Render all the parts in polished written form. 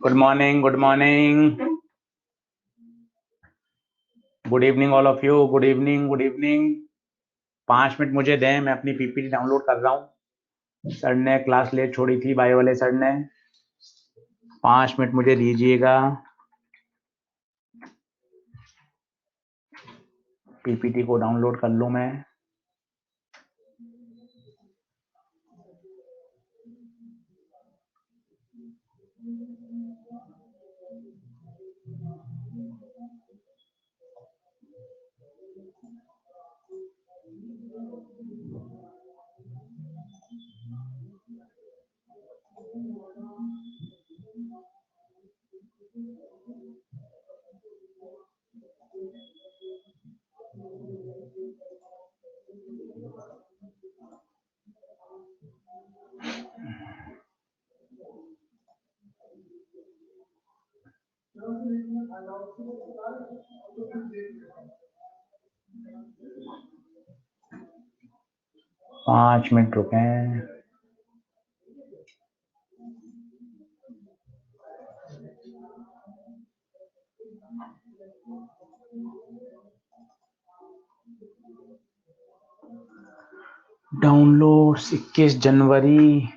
Good morning, good morning, good evening all of you. Good evening, good evening. 5 minute मुझे दें, मैं अपनी PPT download कर रहा हूँ। सर ने क्लास ले छोड़ी थी, बायो वाले सर ने। 5 मिनट मुझे दीजिएगा, पीपीटी को डाउनलोड कर लूँ मैं। पाँच मिनट रुकें। डाउनलोड 21 जनवरी।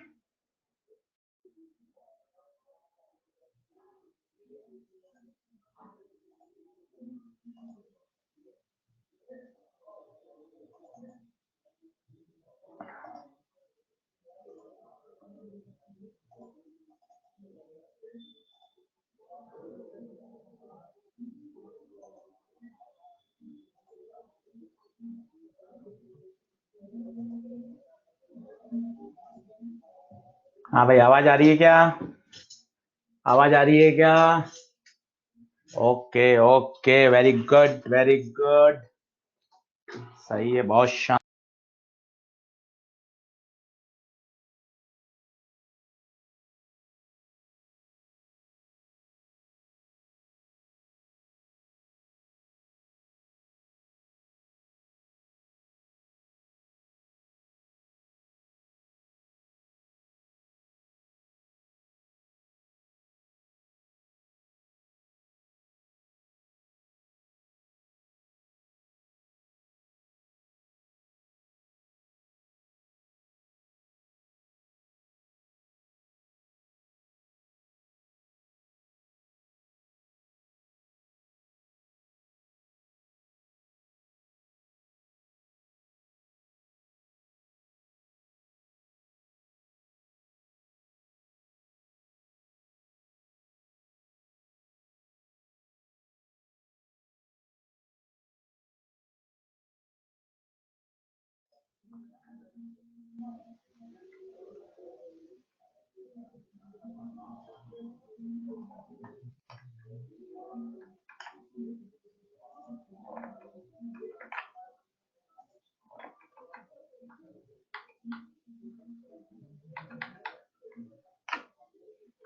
हाँ भाई, आवाज आ रही है क्या? आवाज आ रही है क्या? Okay okay, very good very good, सही है, बहुत शानदार।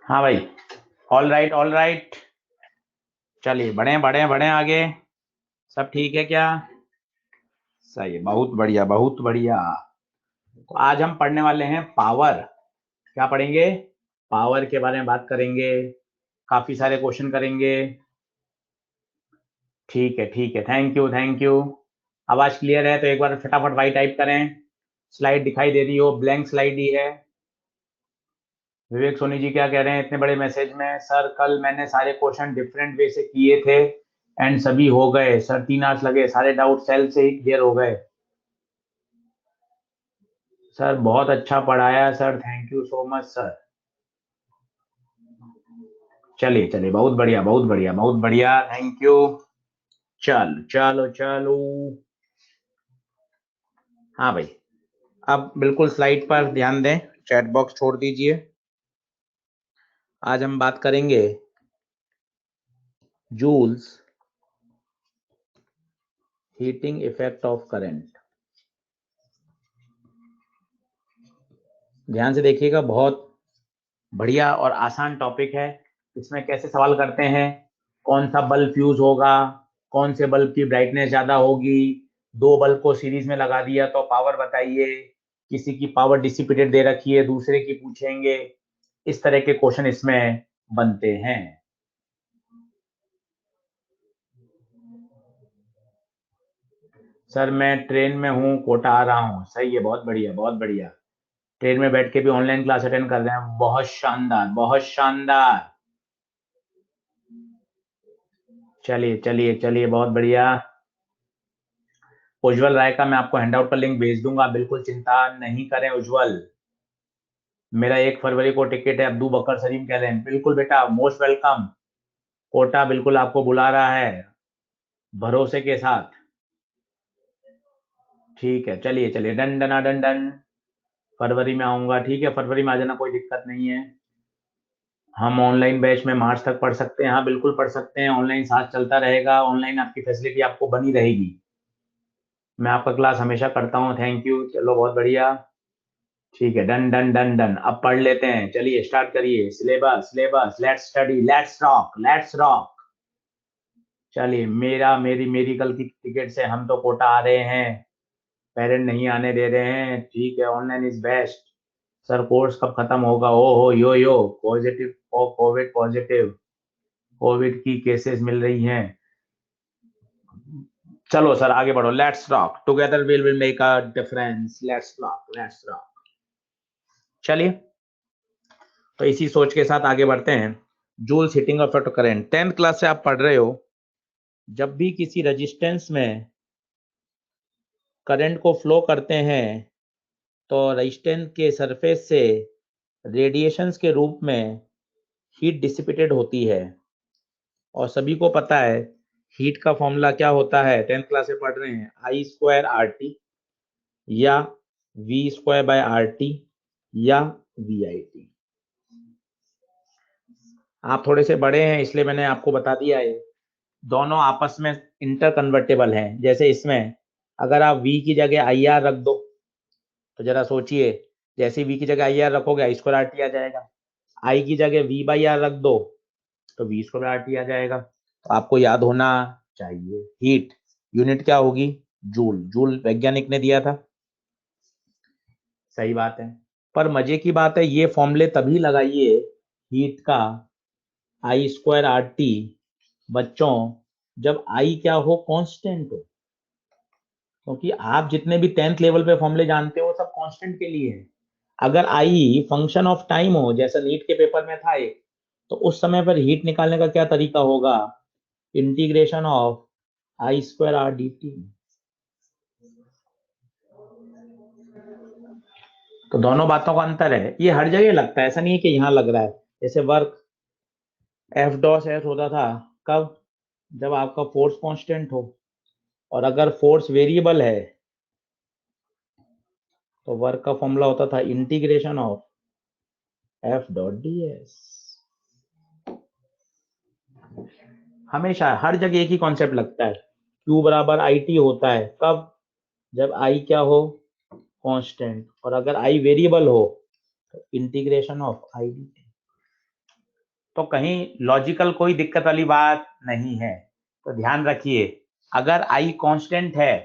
हाँ भाई, ऑल राइट ऑल राइट। चलिए बढ़े बढ़े बढ़े आगे। सब ठीक है क्या? सही है, बहुत बढ़िया बहुत बढ़िया। तो आज हम पढ़ने वाले हैं पावर। क्या पढ़ेंगे? पावर के बारे में बात करेंगे, काफी सारे क्वेश्चन करेंगे। ठीक है ठीक है, थैंक यू थैंक यू। आवाज क्लियर है तो एक बार फटाफट वाई टाइप करें। स्लाइड दिखाई दे रही हो? ब्लैंक स्लाइड ही है। विवेक सोनी जी क्या कह रहे हैं इतने बड़े मैसेज में? सर कल मैंने सारे क्वेश्चन डिफरेंट वे से किए थे एंड सभी हो गए सर, 3 आवर्स लगे, सारे डाउट सेल से ही क्लियर हो गए। सर बहुत अच्छा पढ़ाया sir, thank you so much sir. चलिए चलिए, बहुत बढ़िया बहुत बढ़िया बहुत बढ़िया, थैंक यू। चलो चलो चलो। हाँ भाई, अब बिल्कुल स्लाइड पर ध्यान दें, चैट बॉक्स छोड़ दीजिए। आज हम बात करेंगे Joule's heating effect of current. ध्यान से देखिएगा, बहुत बढ़िया और आसान टॉपिक है। इसमें कैसे सवाल करते हैं, कौन सा बल्ब फ्यूज होगा, कौन से बल्ब की ब्राइटनेस ज्यादा होगी, दो बल्ब को सीरीज में लगा दिया तो पावर बताइए, किसी की पावर डिसिपेटेड दे रखी है, दूसरे की पूछेंगे। इस तरह के क्वेश्चन इसमें बनते हैं। सर मैं ट्रेन में हूँ, कोटा आ रहा हूँ। सही है, बहुत बढ़िया बहुत बढ़िया। ट्रेन में बैठ के भी ऑनलाइन क्लास अटेंड कर रहे हैं, बहुत शानदार बहुत शानदार। चलिए चलिए चलिए, बहुत बढ़िया। उज्जवल राय का मैं आपको हैंडआउट का लिंक भेज दूंगा, बिल्कुल चिंता नहीं करें उज्जवल। मेरा 1 फरवरी को टिकट है, अब्दू बकर सलीम कह रहे हैं। बिल्कुल बेटा, मोस्ट वेलकम। कोटा बिल्कुल आपको बुला रहा है, भरोसे के साथ। ठीक है, चलिए चलिए, डन डना डन डन। फरवरी में आऊंगा, ठीक है, फरवरी में आ जाना, कोई दिक्कत नहीं है। हम ऑनलाइन बैच में मार्च तक पढ़ सकते हैं। हाँ बिल्कुल पढ़ सकते हैं, ऑनलाइन साथ चलता रहेगा, ऑनलाइन आपकी फैसिलिटी आपको बनी रहेगी। मैं आपका क्लास हमेशा करता हूँ, थैंक यू। चलो बहुत बढ़िया, ठीक है, डन डन डन डन। अब पढ़ लेते हैं, चलिए स्टार्ट करिए। Syllabus syllabus, let's study, let's rock let's rock. चलिए, मेरी मेरी कल की टिकट से हम तो कोटा आ रहे हैं, पेरेंट नहीं आने दे रहे हैं। ठीक है, online is best. Sir course कब खत्म होगा? ओ हो यो पॉजिटिव, कोविड पॉजिटिव, कोविड की केसेस मिल रही हैं। चलो सर आगे बढ़ो, let's rock together, we'll make a difference, let's rock let's rock. चलिए, तो इसी सोच के साथ आगे बढ़ते हैं। Joule's heating effect current, 10th class से आप पढ़ रहे हो। जब भी किसी रेजिस्टेंस में करंट को फ्लो करते हैं तो रेजिस्टेंस के सरफेस से रेडिएशंस के रूप में हीट डिसिपेटेड होती है। और सभी को पता है हीट का फॉर्मूला क्या होता है, 10th क्लास से पढ़ रहे हैं, I²RT या V²/RT या VIT। आप थोड़े से बड़े हैं इसलिए मैंने आपको बता दिया है, दोनों आपस में इंटर कन्वर्टेबल हैं। जैसे इसमें अगर आप V की जगह IR रख दो तो जरा सोचिए, जैसे V की जगह IR रखोगे I²RT आ जाएगा, I की जगह V/R रख दो तो V²RT आ जाएगा। तो आपको याद होना चाहिए, हीट यूनिट क्या होगी? जूल। जूल वैज्ञानिक ने दिया था, सही बात है। पर मजे की बात है, ये फॉर्मूले तभी लगाइए हीट का I²RT बच्चों जब I क्या हो? कांस्टेंट हो। क्योंकि आप जितने भी 10th लेवल पे फॉर्मूले जानते हो सब कांस्टेंट के लिए है। अगर I फंक्शन ऑफ टाइम हो, जैसा नीट के पेपर में था एक, तो उस समय पर हीट निकालने का क्या तरीका होगा? Integration of I²RDT। तो दोनों बातों का अंतर है, ये हर जगह लगता है, ऐसा नहीं है कि यहाँ लग रहा है। जैसे वर्क F डॉस एस होता था कब? जब आपका फोर्स कांस्टेंट हो, और अगर फोर्स वेरिएबल है तो वर्क का फॉर्मूला होता था इंटीग्रेशन ऑफ F.ds। हमेशा हर जगह एक ही कॉन्सेप्ट लगता है, Q बराबर IT होता है कब? जब I क्या हो? कांस्टेंट, और अगर I वेरिएबल हो तो इंटीग्रेशन ऑफ IDT। तो कहीं लॉजिकल कोई दिक्कत वाली बात नहीं है। तो ध्यान रखिए, अगर I कांस्टेंट है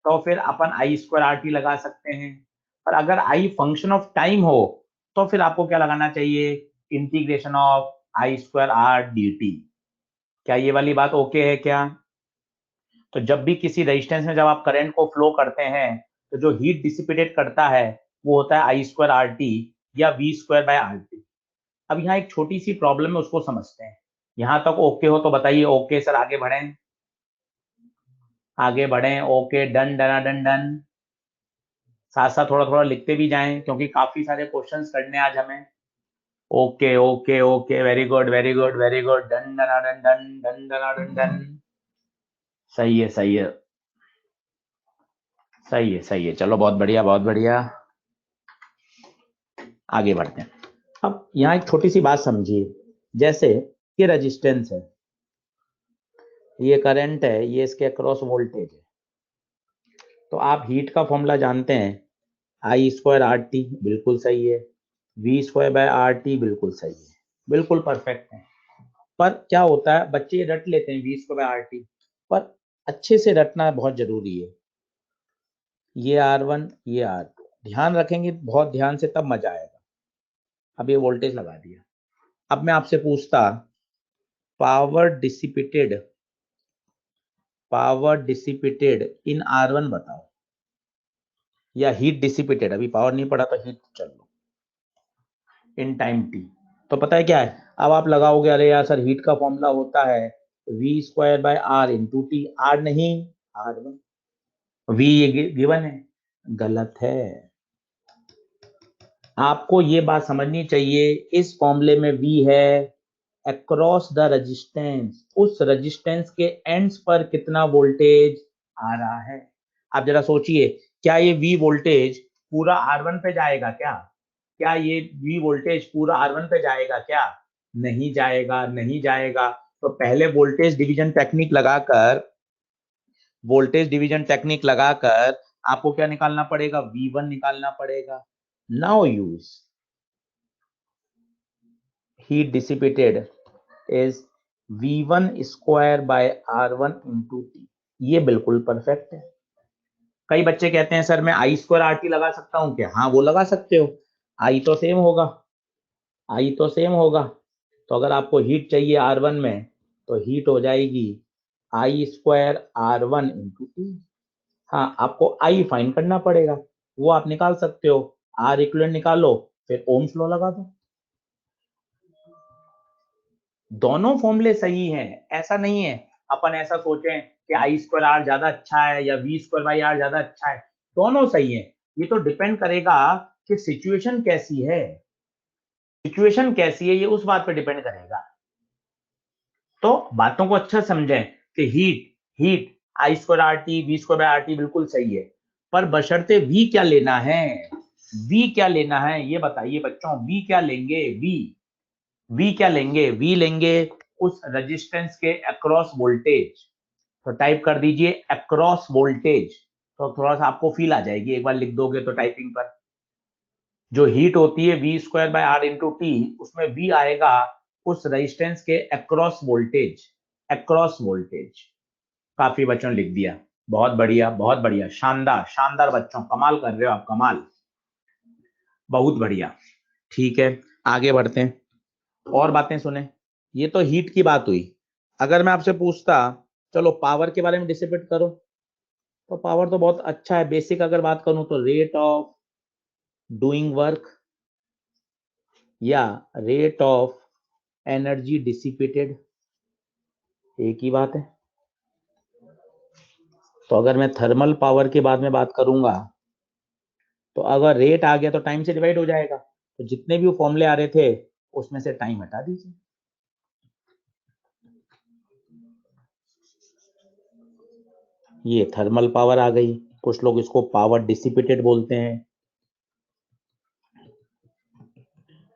तो फिर अपन I²RT लगा सकते हैं, और अगर I फंक्शन ऑफ टाइम हो तो फिर आपको क्या लगाना चाहिए? Integration of I²RDT। क्या ये वाली बात ओके है क्या? तो जब भी किसी रेजिस्टेंस में जब आप करंट को फ्लो करते हैं तो जो हीट डिसिपेटेड करता है वो होता है I²RT या V²/RT। अब यहाँ एक छोटी सी प्रॉब्लम है, उसको समझते हैं। यहाँ तक ओके हो तो बताइए ओके सर, आगे बढ़ें, आगे बढ़ें, ओके, डन डना डन डन। साथ साथ थोड़ा थोड़ा लिखते भी जाएं क्योंकि काफी सारे क्वेश्चंस करने आज हमें। Okay okay okay, very good very good very good, डन डना डन डन डन डना डन डन। सही है सही है सही है सही है, चलो बहुत बढ़िया बहुत बढ़िया, आगे बढ़ते हैं। अब यहाँ एक छोटी सी बात समझिए, जैसे ये रेजिस्टेंस है, ये करंट है, ये इसके अक्रॉस वोल्टेज है। तो आप हीट का फॉर्मूला जानते हैं, I²RT बिल्कुल सही है, V²/RT बिल्कुल सही है, बिल्कुल परफेक्ट है। पर क्या होता है, बच्चे रट लेते हैं V²/RT, पर अच्छे से रटना बहुत जरूरी है। ये R1 ये R2, ध्यान रखेंगे बहुत ध्यान से तब मजा आएगा। अब ये वोल्टेज लगा दिया। अब मैं आपसे पूछता पावर डिसिपेटेड इन R1 बताओ, या हीट डिसिपेटेड, अभी पावर नहीं पड़ा तो हीट चल लो, इन टाइम t। तो पता है क्या है, अब आप लगाओगे अरे यार सर हीट का फॉर्मूला होता है v²/r इंटू टी, आर नहीं R1, v ये गिवन है, गलत है। आपको ये बात समझनी चाहिए, इस फॉर्मूले में v है अक्रॉस द रेजिस्टेंस, उस रेजिस्टेंस के एंड्स पर कितना वोल्टेज आ रहा है। आप जरा सोचिए, क्या ये v वोल्टेज पूरा R1 पे जाएगा क्या? क्या ये v वोल्टेज पूरा R1 पे जाएगा क्या? नहीं जाएगा, नहीं जाएगा। तो पहले वोल्टेज डिवीजन टेक्निक लगाकर आपको क्या निकालना पड़ेगा, V1 निकालना पड़ेगा। Now use heat dissipated is V1² R1 × T। ये बिल्कुल परफेक्ट है। कई बच्चे कहते हैं सर मैं I² RT लगा सकता हूं क्या? हाँ वो लगा सकते हो, I तो सेम होगा, I तो सेम होगा। तो अगर आपको हीट चाहिए R1 में तो हीट हो जाएगी I² R1 × T। हाँ आपको I फाइंड करना पड़ेगा, वो आप निकाल सकते हो, R इक्विवेलेंट निकालो फिर ओम्स लॉ लगा दो। दोनों फॉर्मूले सही हैं, ऐसा नहीं है अपन ऐसा सोचें कि I²R ज्यादा अच्छा है या V²/R ज्यादा अच्छा है, दोनों सही है। ये तो डिपेंड करेगा कि सिचुएशन कैसी है, सिचुएशन कैसी है ये उस बात पे डिपेंड करेगा। तो बातों को अच्छा समझें कि हीट I²RT V²/RT बिल्कुल सही है, पर बशर्ते V क्या लेना है, V क्या लेना है ये बताइए बच्चों, V क्या लेंगे, V क्या लेंगे, V लेंगे उस रेजिस्टेंस के अक्रॉस वोल्टेज। तो टाइप कर दीजिए अक्रॉस वोल्टेज, तो थोड़ा सा आपको फील आ जाएगी, एक बार लिख दोगे तो टाइपिंग पर। जो हीट होती है V²/R × T, उसमें V आएगा उस रेजिस्टेंस के अक्रॉस वोल्टेज, अक्रॉस वोल्टेज। काफी बच्चों लिख दिया, बहुत बढ़िया, शानदार शानदार बच्चों, कमाल कर रहे हो आप, कमाल, बहुत बढ़िया। ठीक है आगे बढ़ते हैं, और बातें सुने। ये तो हीट की बात हुई। अगर मैं आपसे पूछता चलो पावर के बारे में डिसिपेट करो, तो पावर तो बहुत अच्छा है, बेसिक अगर बात करूं तो रेट ऑफ डूइंग वर्क या रेट ऑफ एनर्जी डिसिपेटेड, एक ही बात है। तो अगर मैं थर्मल पावर के बाद में बात करूंगा तो अगर रेट आ गया तो टाइम से डिवाइड हो जाएगा, तो जितने भी फॉर्मूले आ रहे थे उसमें से टाइम हटा दीजिए। ये थर्मल पावर आ गई, कुछ लोग इसको पावर डिसिपेटेड बोलते हैं,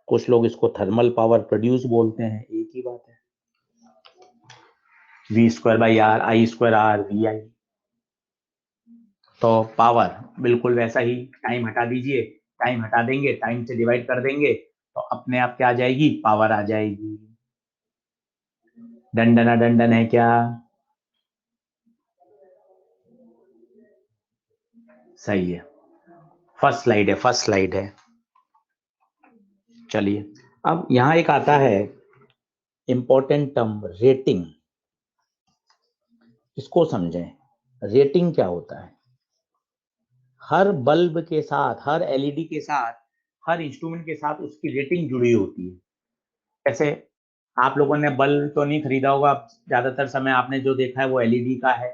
कुछ लोग इसको थर्मल पावर प्रोड्यूस बोलते हैं, एक ही बात है। V²/R I²R VI। तो पावर बिल्कुल वैसा ही, टाइम हटा दीजिए, टाइम हटा देंगे, टाइम से डिवाइड कर देंगे तो अपने आप क्या आ जाएगी, पावर आ जाएगी। दंडना दंडन है क्या? सही है, फर्स्ट स्लाइड है। चलिए अब यहां एक आता है इंपॉर्टेंट टर्म रेटिंग, इसको समझें। रेटिंग क्या होता है? हर बल्ब के साथ, हर एलईडी के साथ, हर इंस्ट्रूमेंट के साथ उसकी रेटिंग जुड़ी होती है। जैसे आप लोगों ने बल्ब तो नहीं खरीदा होगा, ज्यादातर समय आपने जो देखा है वो एलईडी का है,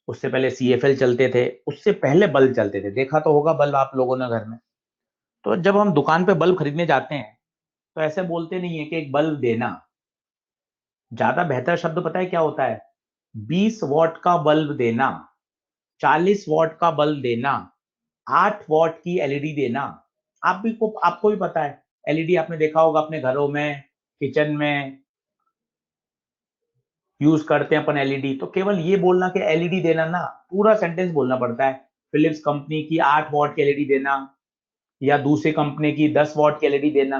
उससे पहले सीएफएल चलते थे, उससे पहले बल्ब चलते थे, देखा तो होगा बल्ब आप लोगों ने घर में। तो जब हम दुकान पे बल्ब खरीदने जाते हैं तो ऐसे बोलते नहीं है कि एक बल्ब देना, ज्यादा बेहतर शब्द पता है क्या होता है, 20 वॉट का बल्ब देना, 40 वॉट का बल्ब देना, 8 वॉट की एलईडी देना। आपको भी पता है, एलईडी आपने देखा होगा अपने घरों में, किचन में यूज करते हैं अपन एलईडी। तो केवल ये बोलना कि एलईडी देना ना, पूरा सेंटेंस बोलना पड़ता है। फिलिप्स कंपनी की 8 वॉट की एलईडी देना या दूसरी कंपनी की 10 वॉट की एलईडी देना।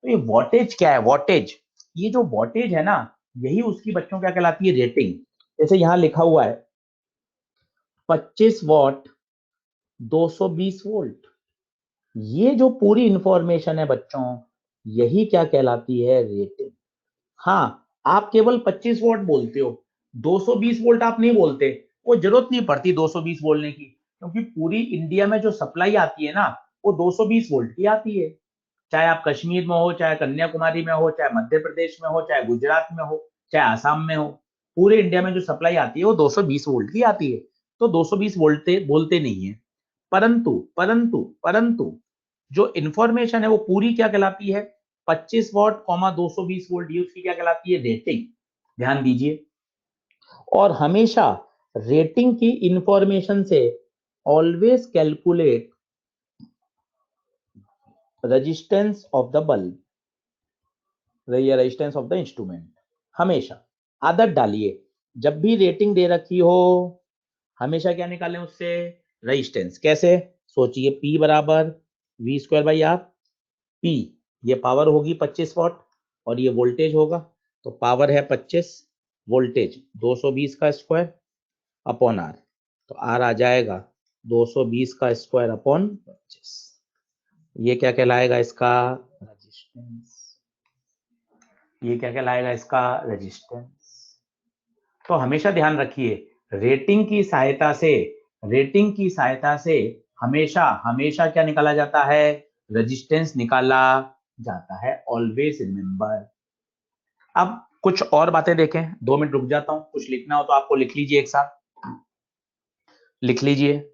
तो ये वॉटेज क्या है, वॉटेज, ये जो वॉटेज है ना, यही उसकी बच्चों क्या कहलाती है, रेटिंग। जैसे यहां लिखा हुआ है 25 वॉट 220 वोल्ट। ये जो पूरी इंफॉर्मेशन है बच्चों, यही क्या कहलाती है, रेटिंग। हाँ, आप केवल 25 वोल्ट बोलते हो, 220 वोल्ट आप नहीं बोलते, वो जरूरत नहीं पड़ती 220 बोलने की, क्योंकि पूरी इंडिया में जो सप्लाई आती है ना, वो 220 वोल्ट की आती है। चाहे आप कश्मीर में हो, चाहे कन्याकुमारी में हो, चाहे मध्य प्रदेश में हो, चाहे गुजरात में हो, चाहे आसाम में हो, पूरे इंडिया में जो सप्लाई आती है वो 220 वोल्ट की आती है। तो 220 वोल्ट बोलते नहीं है। परंतु परंतु परंतु जो इंफॉर्मेशन है वो पूरी क्या कहलाती है, 25 वॉट कॉमा 220 वोल्ट, ये उसकी क्या कहलाती है, रेटिंग। ध्यान दीजिए। और हमेशा रेटिंग की इंफॉर्मेशन से always calculate resistance of the bulb, resistance of the instrument. हमेशा आदत डालिए, जब भी रेटिंग दे रखी हो, हमेशा क्या निकालें उससे, रेजिस्टेंस। कैसे, सोचिए, P बराबर V square by R. P ये पावर होगी 25 वॉट और ये वोल्टेज होगा, तो पावर है 25, वोल्टेज 220 का स्क्वायर अपॉन आर, तो आर आ जाएगा 220 का स्क्वायर अपॉन 25। ये क्या कहलाएगा, इसका रेजिस्टेंस। ये क्या कहलाएगा, इसका रेजिस्टेंस। तो हमेशा ध्यान रखिए, रेटिंग की सहायता से, रेटिंग की सहायता से हमेशा हमेशा क्या निकाला जाता है, रेजिस्टेंस निकाला जाता है। Always remember. अब कुछ और बातें देखें, 2 मिनट रुक जाता हूं, कुछ लिखना हो तो आपको लिख लीजिए, एक साथ लिख लीजिए।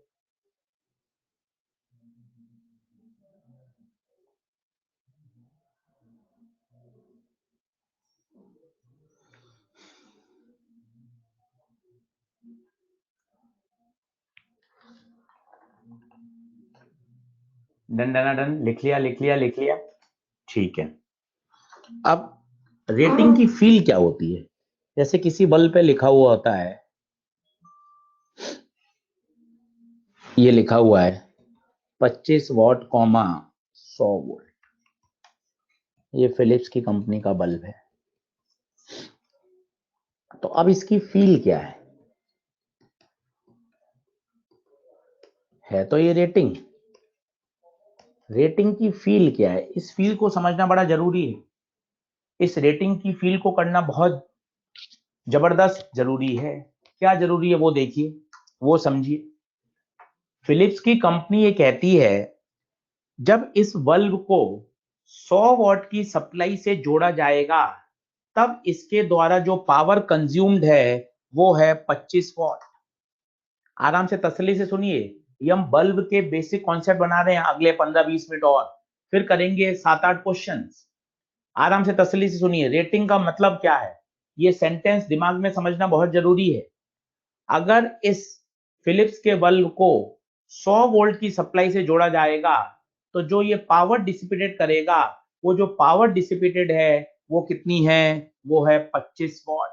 डन डन डन, लिख लिया लिख लिया लिख लिया, ठीक है। अब रेटिंग की फील क्या होती है, जैसे किसी बल्ब पे लिखा हुआ होता है, ये लिखा हुआ है 25 वॉट कॉमा 100 वोल्ट, ये फिलिप्स की कंपनी का बल्ब तो अब इसकी फील क्या है तो ये रेटिंग। रेटिंग की फील क्या है, इस फील को समझना बड़ा जरूरी है। इस रेटिंग की फील को करना बहुत जबरदस्त जरूरी है। क्या जरूरी है वो देखिए, वो समझिए। फिलिप्स की कंपनी ये कहती है, जब इस बल्ब को 100 वॉट की सप्लाई से जोड़ा जाएगा, तब इसके द्वारा जो पावर कंज्यूम्ड है वो है 25 वॉट। आराम से तसल्ली से सुनिए, ये हम बल्ब के बेसिक कॉन्सेप्ट बना रहे हैं, अगले 15-20 मिनट और फिर करेंगे 7-8 क्वेश्चंस। आराम से तसल्ली से सुनिए, रेटिंग का मतलब क्या है, ये सेंटेंस दिमाग में समझना बहुत जरूरी है। अगर इस फिलिप्स के बल्ब को 100 वोल्ट की सप्लाई से जोड़ा जाएगा, तो जो ये पावर डिसिपेटेड करेगा, वो जो पावर डिसिपेटेड है वो कितनी है, वो है 25 वॉट।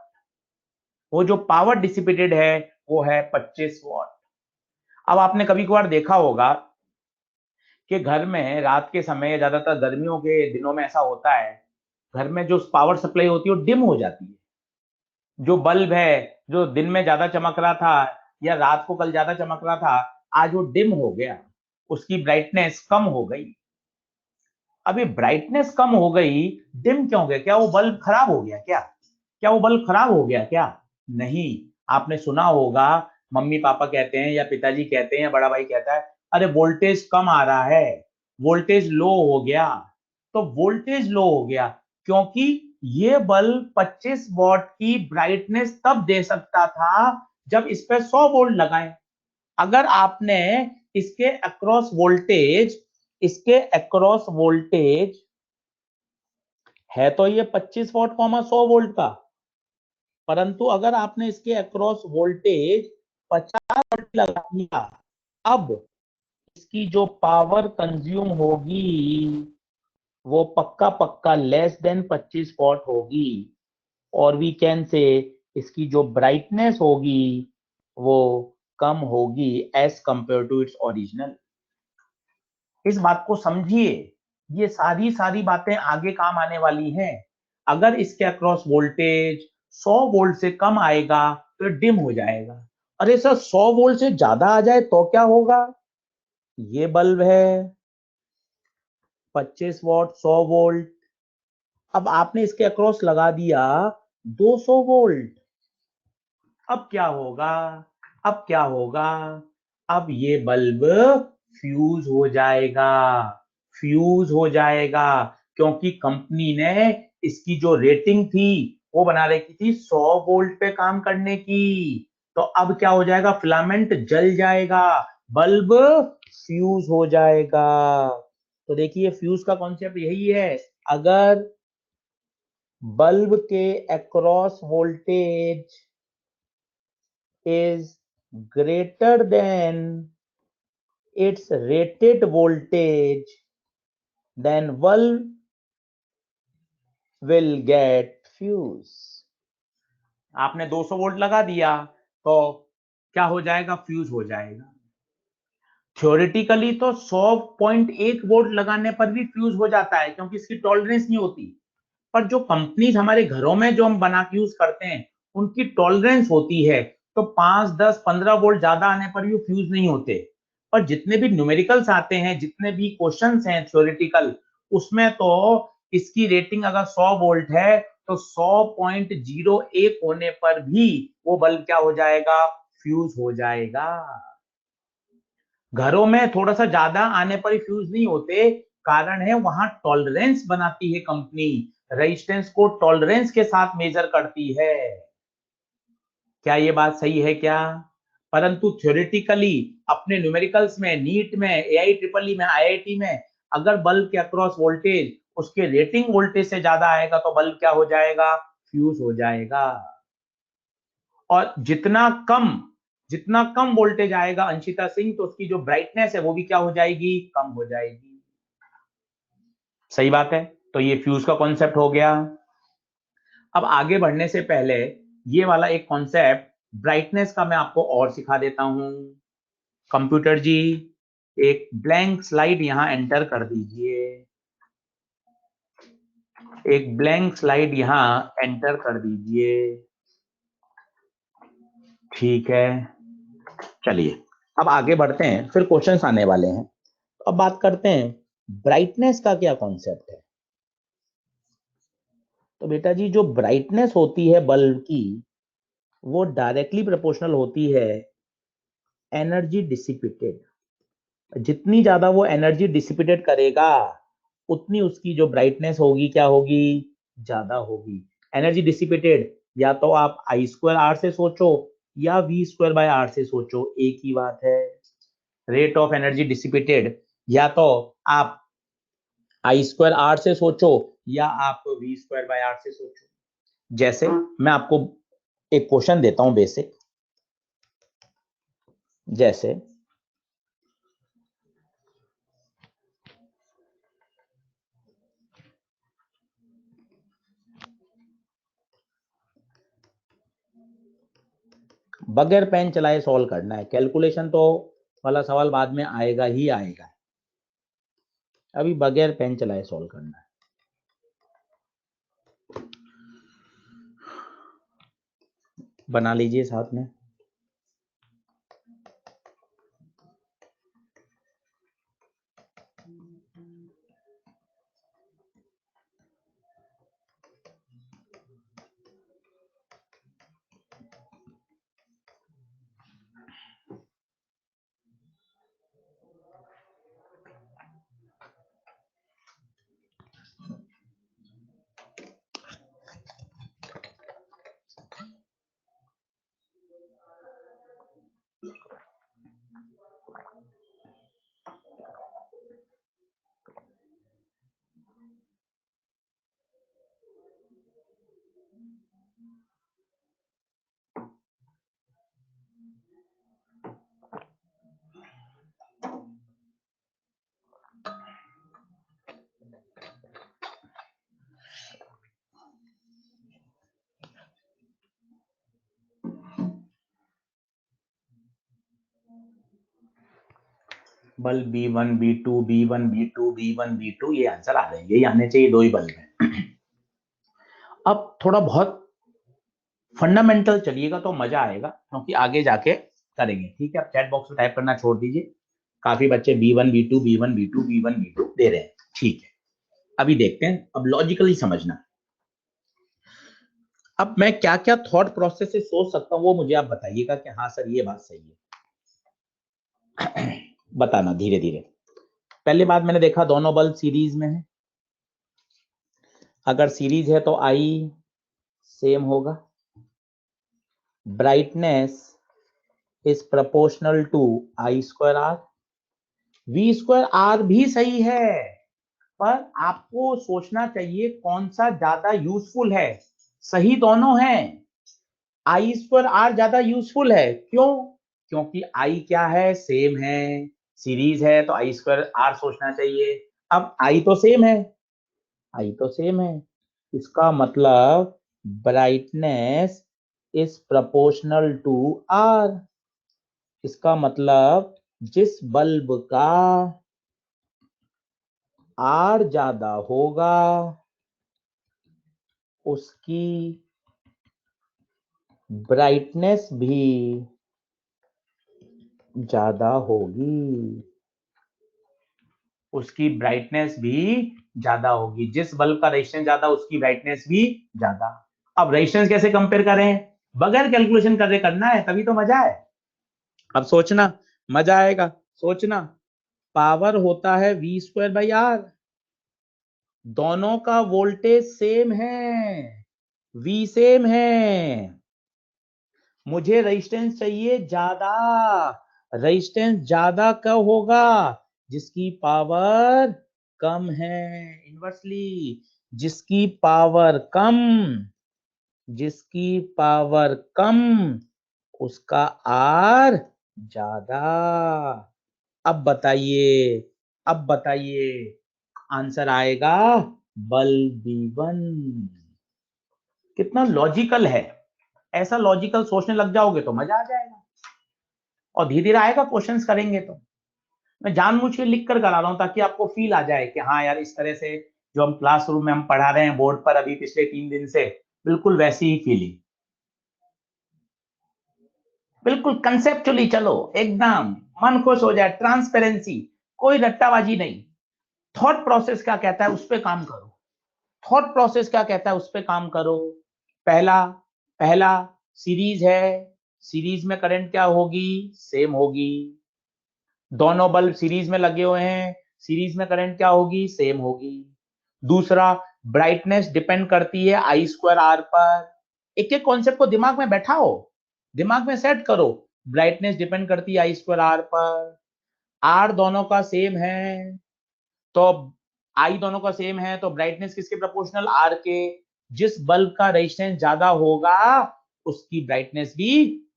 वो जो पावर डिसिपेटेड है वो है 25 वॉट। अब आपने कभी कभार देखा होगा कि घर में रात के समय, ज्यादातर गर्मियों के दिनों में ऐसा होता है, घर में जो पावर सप्लाई होती है वो डिम हो जाती है। जो बल्ब है, जो दिन में ज्यादा चमक रहा था या रात को कल ज्यादा चमक रहा था, आज वो डिम हो गया, उसकी ब्राइटनेस कम हो गई। अभी ब्राइटनेस कम हो गई, डिम क्यों हो गया, क्या वो बल्ब खराब हो गया क्या, क्या वो बल्ब खराब हो गया क्या, नहीं। आपने सुना होगा, मम्मी पापा कहते हैं या पिताजी कहते हैं या बड़ा भाई कहता है, अरे वोल्टेज कम आ रहा है, वोल्टेज लो हो गया। तो वोल्टेज लो हो गया क्योंकि ये बल्ब 25 वॉट की ब्राइटनेस तब दे सकता था जब इस पे 100 वोल्ट लगाए। अगर आपने इसके अक्रॉस वोल्टेज, इसके अक्रॉस वोल्टेज है तो ये 25 वॉट कॉमा 100 वोल्ट का, परंतु अगर आपने इसके अक्रॉस वोल्टेज 50 वोल्ट लगा दिया, अब इसकी जो पावर कंज्यूम होगी वो पक्का पक्का लेस देन 25 वॉट होगी। और वी कैन से इसकी जो ब्राइटनेस होगी वो कम होगी as compared to its original. इस बात को समझिए, ये सारी सारी बातें आगे काम आने वाली हैं। अगर इसके अक्रॉस वोल्टेज 100 वोल्ट से कम आएगा तो डिम हो जाएगा। अरे सर 100 वोल्ट से ज्यादा आ जाए तो क्या होगा, ये बल्ब है 25 वॉट 100 वोल्ट। अब आपने इसके अक्रॉस लगा दिया 200 वोल्ट। अब क्या होगा? अब क्या होगा? अब ये बल्ब फ्यूज हो जाएगा। फ्यूज हो जाएगा क्योंकि कंपनी ने इसकी जो रेटिंग थी वो बना रखी थी 100 वोल्ट पे काम करने की। तो अब क्या हो जाएगा? फिलामेंट जल जाएगा, बल्ब फ्यूज हो जाएगा। तो देखिए फ्यूज का कॉन्सेप्ट यही है। अगर बल्ब के across voltage is greater than its rated voltage, then bulb will get fuse। आपने 200 वोल्ट लगा दिया तो क्या हो जाएगा? फ्यूज हो जाएगा। थ्योरेटिकली तो 100.1 वोल्ट लगाने पर भी फ्यूज हो जाता है क्योंकि इसकी टॉलरेंस नहीं होती। पर जो कंपनीज हमारे घरों में जो हम बना के यूज करते हैं उनकी टॉलरेंस होती है, तो 5 10 15 वोल्ट ज्यादा आने पर भी फ्यूज नहीं होते। पर जितने भी न्यूमेरिकल्स आते हैं, जितने भी क्वेश्चंस हैं थ्योरेटिकल, उसमें तो इसकी रेटिंग अगर 100 वोल्ट है तो 100.01 होने पर भी वो बल्ब क्या हो जाएगा? फ्यूज हो जाएगा। घरों में थोड़ा सा ज्यादा आने पर ही फ्यूज नहीं होते। कारण है वहां टॉलरेंस बनाती है कंपनी, रेजिस्टेंस को टॉलरेंस के साथ मेजर करती है। क्या ये बात सही है क्या? परंतु थ्योरेटिकली अपने न्यूमेरिकल्स में, नीट में, एआई ट्रिपल ई में, आईआईटी में अगर बल्ब के अक्रॉस वोल्टेज उसके रेटिंग वोल्टेज से ज्यादा आएगा तो बल्ब क्या हो जाएगा? फ्यूज हो जाएगा। और जितना कम वोल्टेज आएगा अंशिता सिंह, तो उसकी जो ब्राइटनेस है वो भी क्या हो जाएगी? कम हो जाएगी। सही बात है। तो ये फ्यूज का कॉन्सेप्ट हो गया। अब आगे बढ़ने से पहले ये वाला एक कॉन्सेप्ट ब्राइटनेस का मैं आपको और सिखा देता हूं। कंप्यूटर जी एक ब्लैंक स्लाइड यहां एंटर कर दीजिए। एक ब्लैंक स्लाइड यहां एंटर कर दीजिए। ठीक है, चलिए अब आगे बढ़ते हैं, फिर क्वेश्चंस आने वाले हैं। अब बात करते हैं ब्राइटनेस का क्या कॉन्सेप्ट है। तो बेटा जी जो ब्राइटनेस होती है बल्ब की वो डायरेक्टली प्रोपोर्शनल होती है एनर्जी डिसिपेटेड। जितनी ज्यादा वो एनर्जी डिसिपेटेड करेगा उतनी उसकी जो ब्राइटनेस होगी क्या होगी? ज्यादा होगी। एनर्जी डिसिपेटेड या तो आप आई स्क्वायर आर से सोचो या वी स्क्वायर बाय आर से सोचो, एक ही बात है। रेट ऑफ एनर्जी डिसिपेटेड या तो आप आई स्क्वायर आर से सोचो या आप वी स्क्वायर बाय आर से सोचो। जैसे मैं आपको एक क्वेश्चन देता हूं बेसिक। जैसे बगैर पेन चलाए सॉल्व करना है। कैलकुलेशन तो वाला सवाल बाद में आएगा ही आएगा, अभी बगैर पेन चलाए सॉल्व करना है। बना लीजिए साथ में। Bulb B1 B2 B1 B2 B1 B2 ये आंसर आ जाएंगे, ये आने चाहिए, दो ही बल्ब हैं। अब थोड़ा बहुत फंडामेंटल चलिएगा तो मजा आएगा क्योंकि आगे जाके करेंगे। ठीक है, आप चैट बॉक्स में टाइप करना छोड़ दीजिए, काफी बच्चे B1 B2 B1 B2 B1 B2 दे रहे हैं, ठीक है। अभी देखते हैं, अब लॉजिकली समझना। अब मैं क्या क्या थॉट प्रोसेस से सोच सकता हूं वो मुझे आप बताइएगा कि हाँ सर ये बात सही है। बताना धीरे धीरे। पहली बात, मैंने देखा दोनों बल्ब सीरीज में है। अगर सीरीज है तो आई सेम होगा। Brightness is proportional to I square R. V square R भी सही है, पर आपको सोचना चाहिए कौन सा ज्यादा यूजफुल है। सही दोनों है, आई स्क्वायर आर ज्यादा यूजफुल है। क्यों? क्योंकि आई क्या है, सेम है, सीरीज है, तो आई स्क्वायर आर सोचना चाहिए। अब आई तो सेम है, आई तो सेम है, इसका मतलब brightness is proportional to R. इसका मतलब जिस बल्ब का आर ज्यादा होगा उसकी ब्राइटनेस भी ज्यादा होगी, उसकी ब्राइटनेस भी ज्यादा होगी। जिस बल्ब का रेजिस्टेंस ज्यादा उसकी ब्राइटनेस भी ज्यादा। अब रेजिस्टेंस कैसे कंपेयर करें? बगैर कैलकुलेशन करे करना है, तभी तो मजा है। अब सोचना, मजा आएगा। सोचना, पावर होता है V स्क्वायर बाई आर। दोनों का वोल्टेज सेम है, V सेम है। मुझे रेजिस्टेंस चाहिए ज्यादा। रेजिस्टेंस ज्यादा कब होगा? जिसकी पावर कम है। इनवर्सली, जिसकी पावर कम, जिसकी पावर कम उसका आर ज्यादा। अब बताइए, अब बताइए, आंसर आएगा बल्ब B1। कितना लॉजिकल है। ऐसा लॉजिकल सोचने लग जाओगे तो मजा आ जाएगा, और धीरे धीरे आएगा, क्वेश्चंस करेंगे तो। मैं जानबूझ के लिख कर करा रहा हूं ताकि आपको फील आ जाए कि हाँ यार, इस तरह से जो हम क्लासरूम में हम पढ़ा रहे हैं बोर्ड पर अभी पिछले 3 दिन से, बिल्कुल वैसी ही फीलिंग। बिल्कुल कंसेप्चुअली चलो, एकदम मन खुश हो जाए, ट्रांसपेरेंसी, कोई रट्टाबाजी नहीं। थॉट प्रोसेस क्या कहता है उस पर काम करो। थॉट प्रोसेस क्या कहता है उस पर काम करो। पहला पहला सीरीज है, सीरीज में करंट क्या होगी, सेम होगी। दोनों बल्ब सीरीज में लगे हुए हैं, सीरीज में करंट क्या होगी, सेम होगी। दूसरा, ब्राइटनेस डिपेंड करती है आई स्क्वायर आर पर। एक एक कॉन्सेप्ट को दिमाग में बैठाओ, दिमाग में सेट करो। ब्राइटनेस डिपेंड करती है आई स्क्वायर आर पर। आर दोनों का सेम है, तो आई दोनों का सेम है, तो ब्राइटनेस किसके प्रोपोर्शनल, आर के। जिस बल्ब का रेजिस्टेंस ज्यादा होगा उसकी ब्राइटनेस भी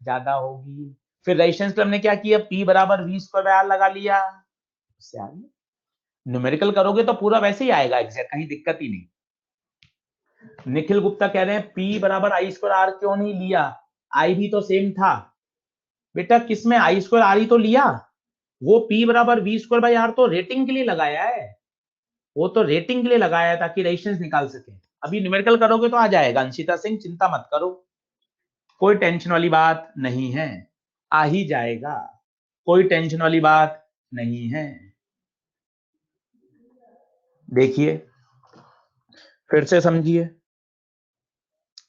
ज्यादा होगी। फिर रेजिस्टेंस पे हमने क्या किया, P बराबर V स्क्वायर बाय आर लगा लिया। उससे आगे न्यूमेरिकल करोगे तो पूरा वैसे ही आएगा एग्जैक्ट, कहीं दिक्कत ही नहीं। निखिल गुप्ता कह रहे हैं P बराबर आई स्क्वायर आर क्यों नहीं लिया, आई भी तो सेम था। बेटा किसमें आई स्क्वायर आर ही तो लिया, वो P बराबर V स्क्वायर बाय आर तो रेटिंग के लिए लगाया है, वो तो रेटिंग के लिए लगाया है ताकि रेजिस्टेंस निकाल सके। अभी न्यूमेरिकल करोगे तो आ जाएगा, अंशिता सिंह चिंता मत करो, कोई टेंशन वाली बात नहीं है, आ ही जाएगा, कोई टेंशन वाली बात नहीं है। देखिए फिर से समझिए।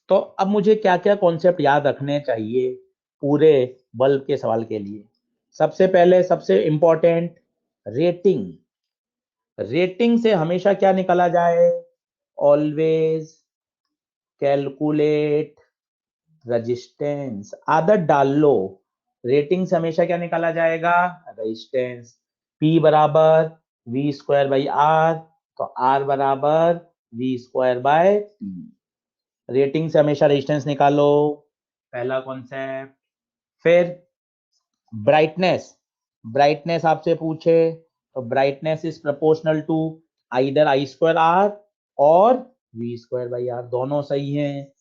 तो अब मुझे क्या क्या कॉन्सेप्ट याद रखने चाहिए पूरे बल्ब के सवाल के लिए। सबसे पहले सबसे इंपॉर्टेंट, रेटिंग। रेटिंग से हमेशा क्या निकाला जाए, ऑलवेज कैलकुलेट रेजिस्टेंस। आदत डाल लो, रेटिंग से हमेशा क्या निकाला जाएगा, रेजिस्टेंस। P बराबर V स्क्वायर बाई आर, तो R बराबर V square bye P। Rating से हमेशा रेजिस्टेंस निकालो, पहला कॉन्सेप्ट। फिर ब्राइटनेस, ब्राइटनेस आपसे पूछे तो brightness is proportional to either I square R और V स्क्वायर बाई आर, दोनों सही हैं,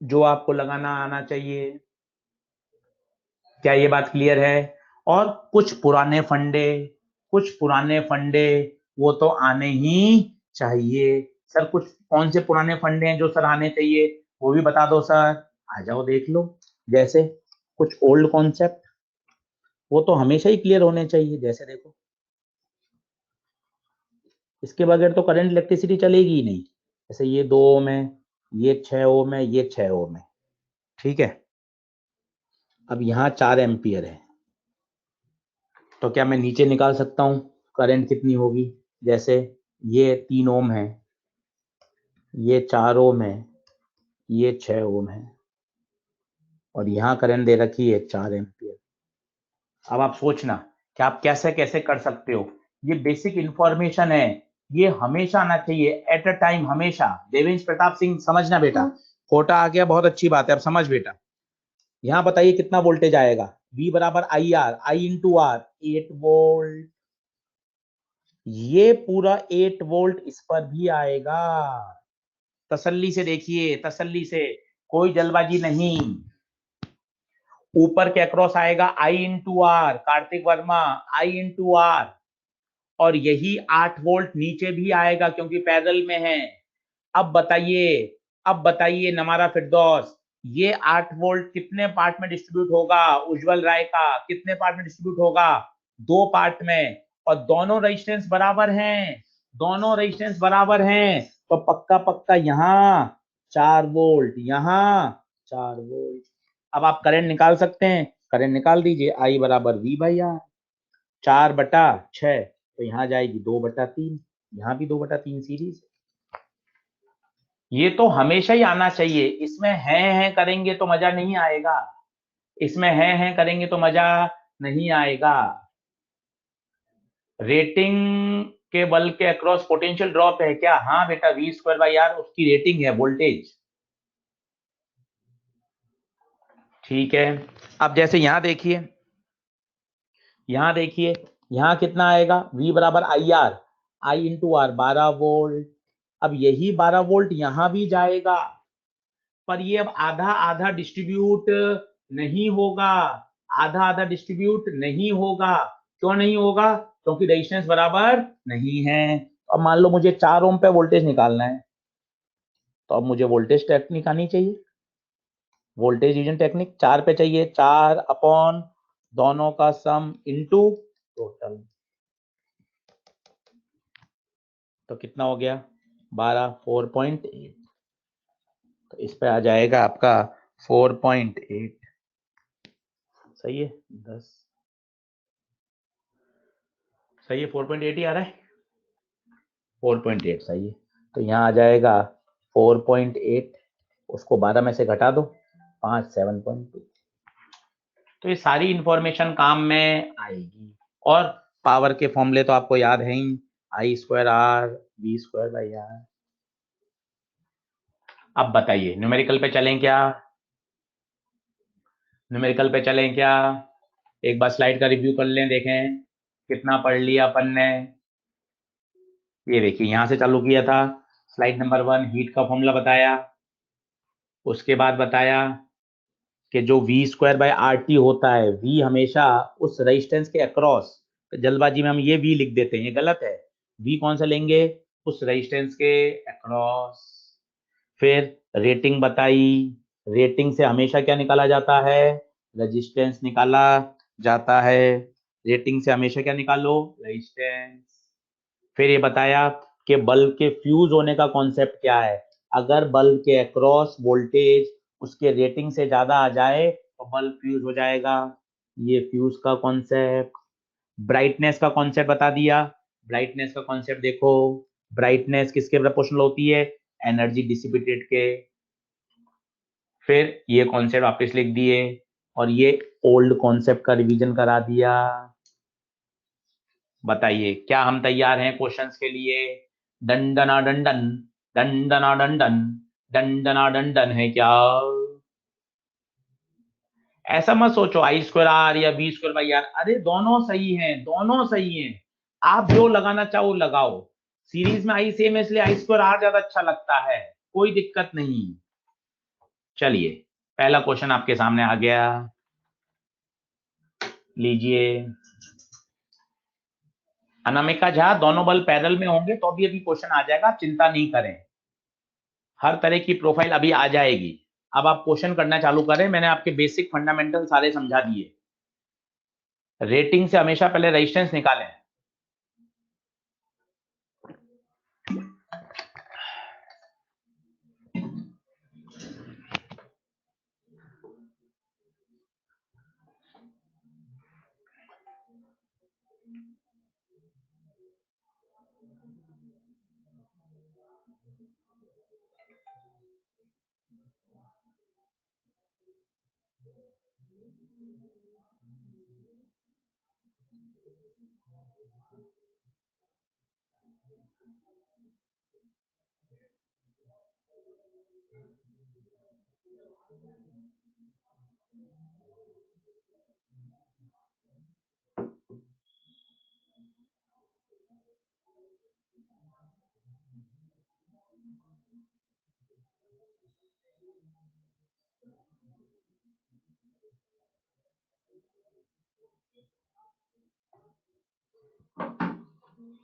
जो आपको लगाना आना चाहिए। क्या ये बात क्लियर है? और कुछ पुराने फंडे, कुछ पुराने फंडे वो तो आने ही चाहिए। सर कुछ कौन से पुराने फंडे हैं जो सर आने चाहिए, वो भी बता दो सर। आ जाओ देख लो, जैसे कुछ ओल्ड कॉन्सेप्ट। वो तो हमेशा ही क्लियर होने चाहिए। जैसे देखो, इसके बगैर तो करंट इलेक्ट्रिसिटी चलेगी ही नहीं। जैसे ये 2 ओम है, ये 6 ओम है, ये 6 ओम है, ठीक है। अब यहाँ 4 एम्पियर है, तो क्या मैं नीचे निकाल सकता हूँ करंट कितनी होगी? जैसे ये 3 ओम है, ये 4 ओम है, ये 6 ओम है, और यहाँ करंट दे रखी है 4 एम्पियर। अब आप सोचना कि आप कैसे कैसे कर सकते हो। ये बेसिक इंफॉर्मेशन है, ये हमेशा आना चाहिए, एट अ टाइम, हमेशा। देवेंद्र प्रताप सिंह, समझना बेटा। कोटा आ गया, बहुत अच्छी बात है, अब समझ बेटा। यहाँ बताइए कितना वोल्टेज आएगा? V बराबर I R, I into R, 8 volt. ये पूरा 8 वोल्ट इस पर भी आएगा। तसल्ली से देखिए, तसल्ली से, कोई जल्दबाजी नहीं। ऊपर के अक्रॉस आएगा I into R, Kartik Verma, I into R, और यही 8 वोल्ट नीचे भी आएगा क्योंकि पैरेलल में है। अब बताइए, अब बताइए नमारा फिरदौस, ये 8 वोल्ट कितने पार्ट में डिस्ट्रीब्यूट होगा? उज्जवल राय का कितने पार्ट में डिस्ट्रीब्यूट होगा? 2 पार्ट में, और दोनों रेजिस्टेंस बराबर हैं, दोनों रेजिस्टेंस बराबर हैं, तो पक्का पक्का यहाँ 4 वोल्ट, यहाँ 4 वोल्ट। अब आप करंट निकाल सकते हैं, करंट निकाल दीजिए। आई बराबर V बाई आर, 4/6, तो यहाँ जाएगी 2/3, यहाँ भी 2/3 सीरीज। ये तो हमेशा ही आना चाहिए। इसमें है करेंगे तो मजा नहीं आएगा, इसमें है करेंगे तो मजा नहीं आएगा। रेटिंग के बल के अक्रॉस पोटेंशियल ड्रॉप है क्या? हाँ बेटा, V²/R उसकी रेटिंग है, वोल्टेज, ठीक है। अब जैसे यहां देखिए, यहां देखिए, यहां कितना आएगा? V बराबर I R, I into R, 12 volt. अब यही 12 वोल्ट यहां भी जाएगा, पर ये अब आधा आधा डिस्ट्रीब्यूट नहीं होगा, आधा आधा डिस्ट्रीब्यूट नहीं होगा। क्यों नहीं होगा? क्योंकि रेजिस्टेंस बराबर नहीं है। अब मान लो मुझे 4 ओम पे वोल्टेज निकालना है, तो अब मुझे वोल्टेज टेक्निक आनी चाहिए, वोल्टेज डिवीजन टेक्निक। 4 पे चाहिए, 4 अपॉन दोनों का सम इनटू टोटल, तो कितना हो गया? 12, 4.8, तो इस पे आ जाएगा आपका 4.8, सही है। 10, सही है, 4.8 ही आ रहा है, 4.8 सही है। तो यहाँ आ जाएगा 4.8, उसको 12 में से घटा दो, 5, 7.2। तो ये सारी इंफॉर्मेशन काम में आएगी। और पावर के फॉर्मूले तो आपको याद है ही, I²R V²/R। अब बताइए न्यूमेरिकल पे चलें क्या? न्यूमेरिकल पे चलें क्या? एक बार स्लाइड का रिव्यू कर लें, देखें कितना पढ़ लिया अपन ने। ये देखिए, यहां से चालू किया था, स्लाइड नंबर 1, हीट का फॉर्मूला बताया, उसके बाद बताया कि जो V²/RT होता है, V हमेशा उस रेजिस्टेंस के अक्रॉस, जल्दबाजी में हम ये V लिख देते हैं, ये गलत है। V कौन सा लेंगे? उस रेजिस्टेंस के अक्रॉस। फिर रेटिंग बताई, रेटिंग से हमेशा क्या निकाला जाता है? रेजिस्टेंस निकाला जाता है। रेटिंग से हमेशा क्या निकालो? रेजिस्टेंस। फिर ये बताया कि बल्ब के फ्यूज होने का कॉन्सेप्ट क्या है। अगर बल्ब के अक्रॉस वोल्टेज उसके रेटिंग से ज्यादा आ जाए तो बल्ब फ्यूज हो जाएगा, ये फ्यूज का कॉन्सेप्ट। ब्राइटनेस का कॉन्सेप्ट बता दिया, ब्राइटनेस का कॉन्सेप्ट देखो, ब्राइटनेस किसके प्रोपोर्शनल होती है? एनर्जी डिसिपेटेड के। फिर ये कॉन्सेप्ट वापस लिख दिए, और ये ओल्ड कॉन्सेप्ट का रिवीजन करा दिया। बताइए क्या हम तैयार हैं क्वेश्चंस के लिए? डंडना डंडन, डंडना डंडन, डंडना डंडन है क्या? ऐसा मत सोचो I²R या V²/R, अरे दोनों सही हैं, दोनों सही हैं। आप जो लगाना चाहो लगाओ, सीरीज में आई सेम है इसलिए I²R ज्यादा अच्छा लगता है, कोई दिक्कत नहीं। चलिए पहला क्वेश्चन आपके सामने आ गया, लीजिए। अनामिका झा, दोनों बल पैरेलल में होंगे तो अभी अभी क्वेश्चन आ जाएगा, आप चिंता नहीं करें, हर तरह की प्रोफाइल अभी आ जाएगी। अब आप क्वेश्चन करना चालू करें, मैंने आपके बेसिक फंडामेंटल सारे समझा दिए। रेटिंग से हमेशा पहले रेजिस्टेंस निकालें।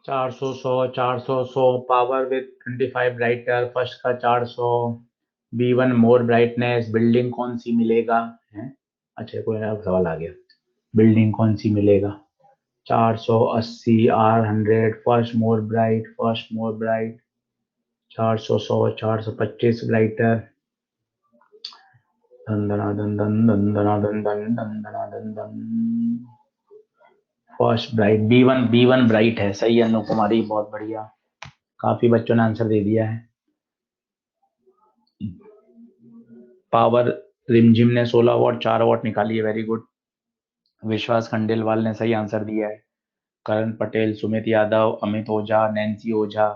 चार सौ 400 पावर विथ 25 ब्राइटर, फर्स्ट का 400, B1 मोर ब्राइटनेस, बिल्डिंग कौन सी मिलेगा है। अच्छा कोई नया सवाल आ गया, बिल्डिंग कौन सी मिलेगा। 480 R100, फर्स्ट मोर ब्राइट, 400 425 ब्राइटर, धन धना धन धन धन धना धन धन धन धना धन धन। फर्स्ट ब्राइट B1 ब्राइट है, सही है अनु कुमारी, बहुत बढ़िया, काफी बच्चों ने आंसर दे दिया है। पावर रिमझिम ने 16 वॉट 4 वॉट निकाली है, वेरी गुड। विश्वास खंडेलवाल ने सही आंसर दिया है। करण पटेल, सुमित यादव, अमित ओझा, नैन्सी ओझा,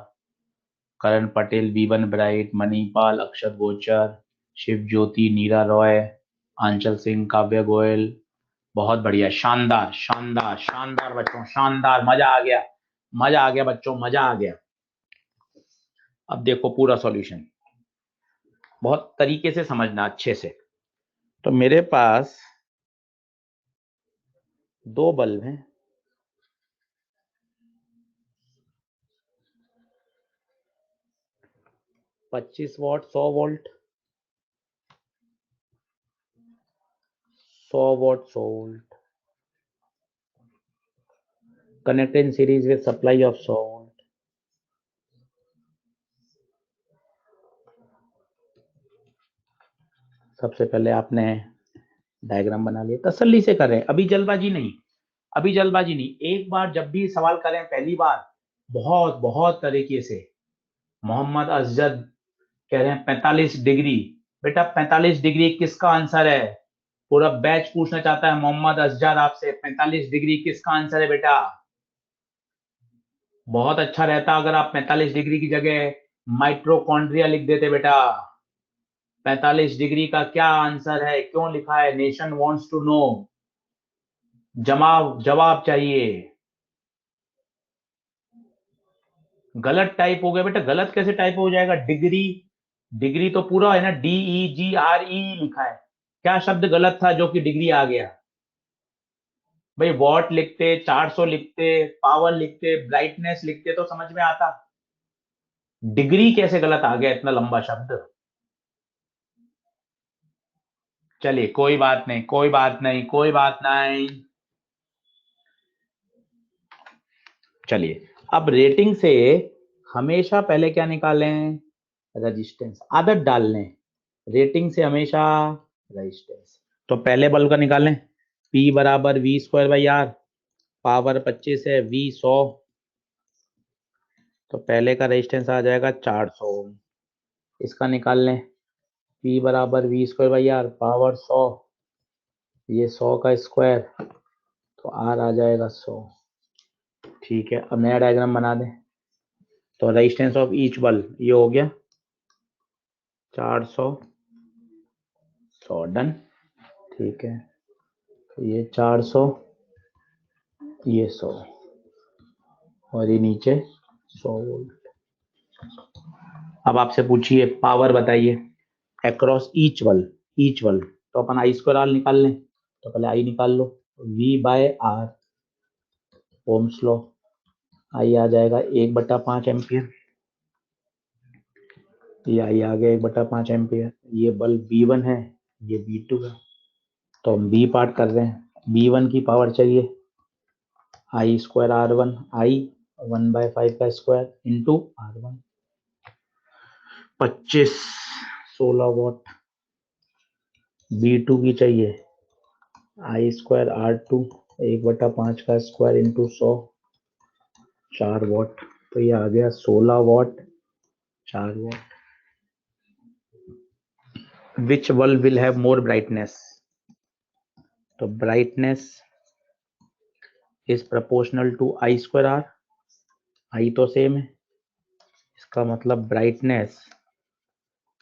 करण पटेल, B1 ब्राइट, मणिपाल, अक्षत गोचर, शिव ज्योति, नीरा रॉय, आंचल सिंह, काव्य गोयल, बहुत बढ़िया, शानदार शानदार शानदार बच्चों, शानदार, मजा आ गया, मजा आ गया बच्चों, मजा आ गया। अब देखो पूरा सॉल्यूशन, बहुत तरीके से समझना अच्छे से। तो मेरे पास दो बल्ब हैं, पच्चीस what 100 volt, 100 what 100 volt, connected in series with supply of 100 volt. सबसे पहले आपने डायग्राम बना लिया, तसल्ली से करें, अभी जल्दबाजी नहीं, अभी जल्दबाजी नहीं, एक बार जब भी सवाल करें पहली बार बहुत बहुत तरीके से। मोहम्मद अजद कह रहे हैं 45 डिग्री, बेटा 45 डिग्री किसका आंसर है, पूरा बैच पूछना चाहता है मोहम्मद अजहर आपसे, 45 डिग्री किसका आंसर है बेटा। बहुत अच्छा रहता अगर आप 45 डिग्री की जगह माइट्रोकॉन्ड्रिया लिख देते बेटा। 45 डिग्री का क्या आंसर है, क्यों लिखा है, नेशन वांट्स टू नो, जवाब जवाब चाहिए। गलत टाइप हो गया बेटा, गलत कैसे टाइप हो जाएगा, डिग्री, डिग्री तो पूरा है ना, DEGRE लिखा है, क्या शब्द गलत था जो कि डिग्री आ गया। भाई वॉट लिखते, 400 लिखते, पावर लिखते, ब्राइटनेस लिखते तो समझ में आता, डिग्री कैसे गलत आ गया इतना लंबा शब्द। चलिए कोई बात नहीं, कोई बात नहीं, कोई बात नहीं। चलिए अब रेटिंग से हमेशा पहले क्या निकालें, रेजिस्टेंस, आदत डाल लें, रेटिंग से हमेशा रेजिस्टेंस। तो पहले बल्ब का निकालें, P बराबर V²/R, पावर 25 है, V 100, तो पहले का रेजिस्टेंस आ जाएगा 400 ओम। इसका निकाल लें, P बराबर V²/R, पावर 100, ये 100 का स्क्वायर, तो R आ जाएगा 100। ठीक है, अब नया डायग्राम बना दें। तो रेजिस्टेंस ऑफ ईच बल्ब ये हो गया 400, 100 डन। ठीक है, तो ये 400, ये 100 और ये नीचे 100 वोल्ट। अब आपसे पूछिए पावर बताइए across each bulb, each bulb, तो अपन I²R निकाल लें, तो पहले I निकाल लो, V/R, ओम्स लॉ, I आ जाएगा 1/5 एम्पियर, ये I आ गया 1/5 एम्पियर। ये बल्ब B1 है, ये B2 है, तो हम B पार्ट कर रहे हैं, B1 की पावर चाहिए आई स्क्वायर R1 आई 1/5 का square into R1 25 16 what. B2 की चाहिए आई स्क्वायर R2 1/5 का स्क्वायर इंटू 100 4 वॉट। तो ये आ गया 16 watt 4 watt. Which bulb will have more brightness? तो brightness is proportional to I square R. I तो सेम है, इसका मतलब brightness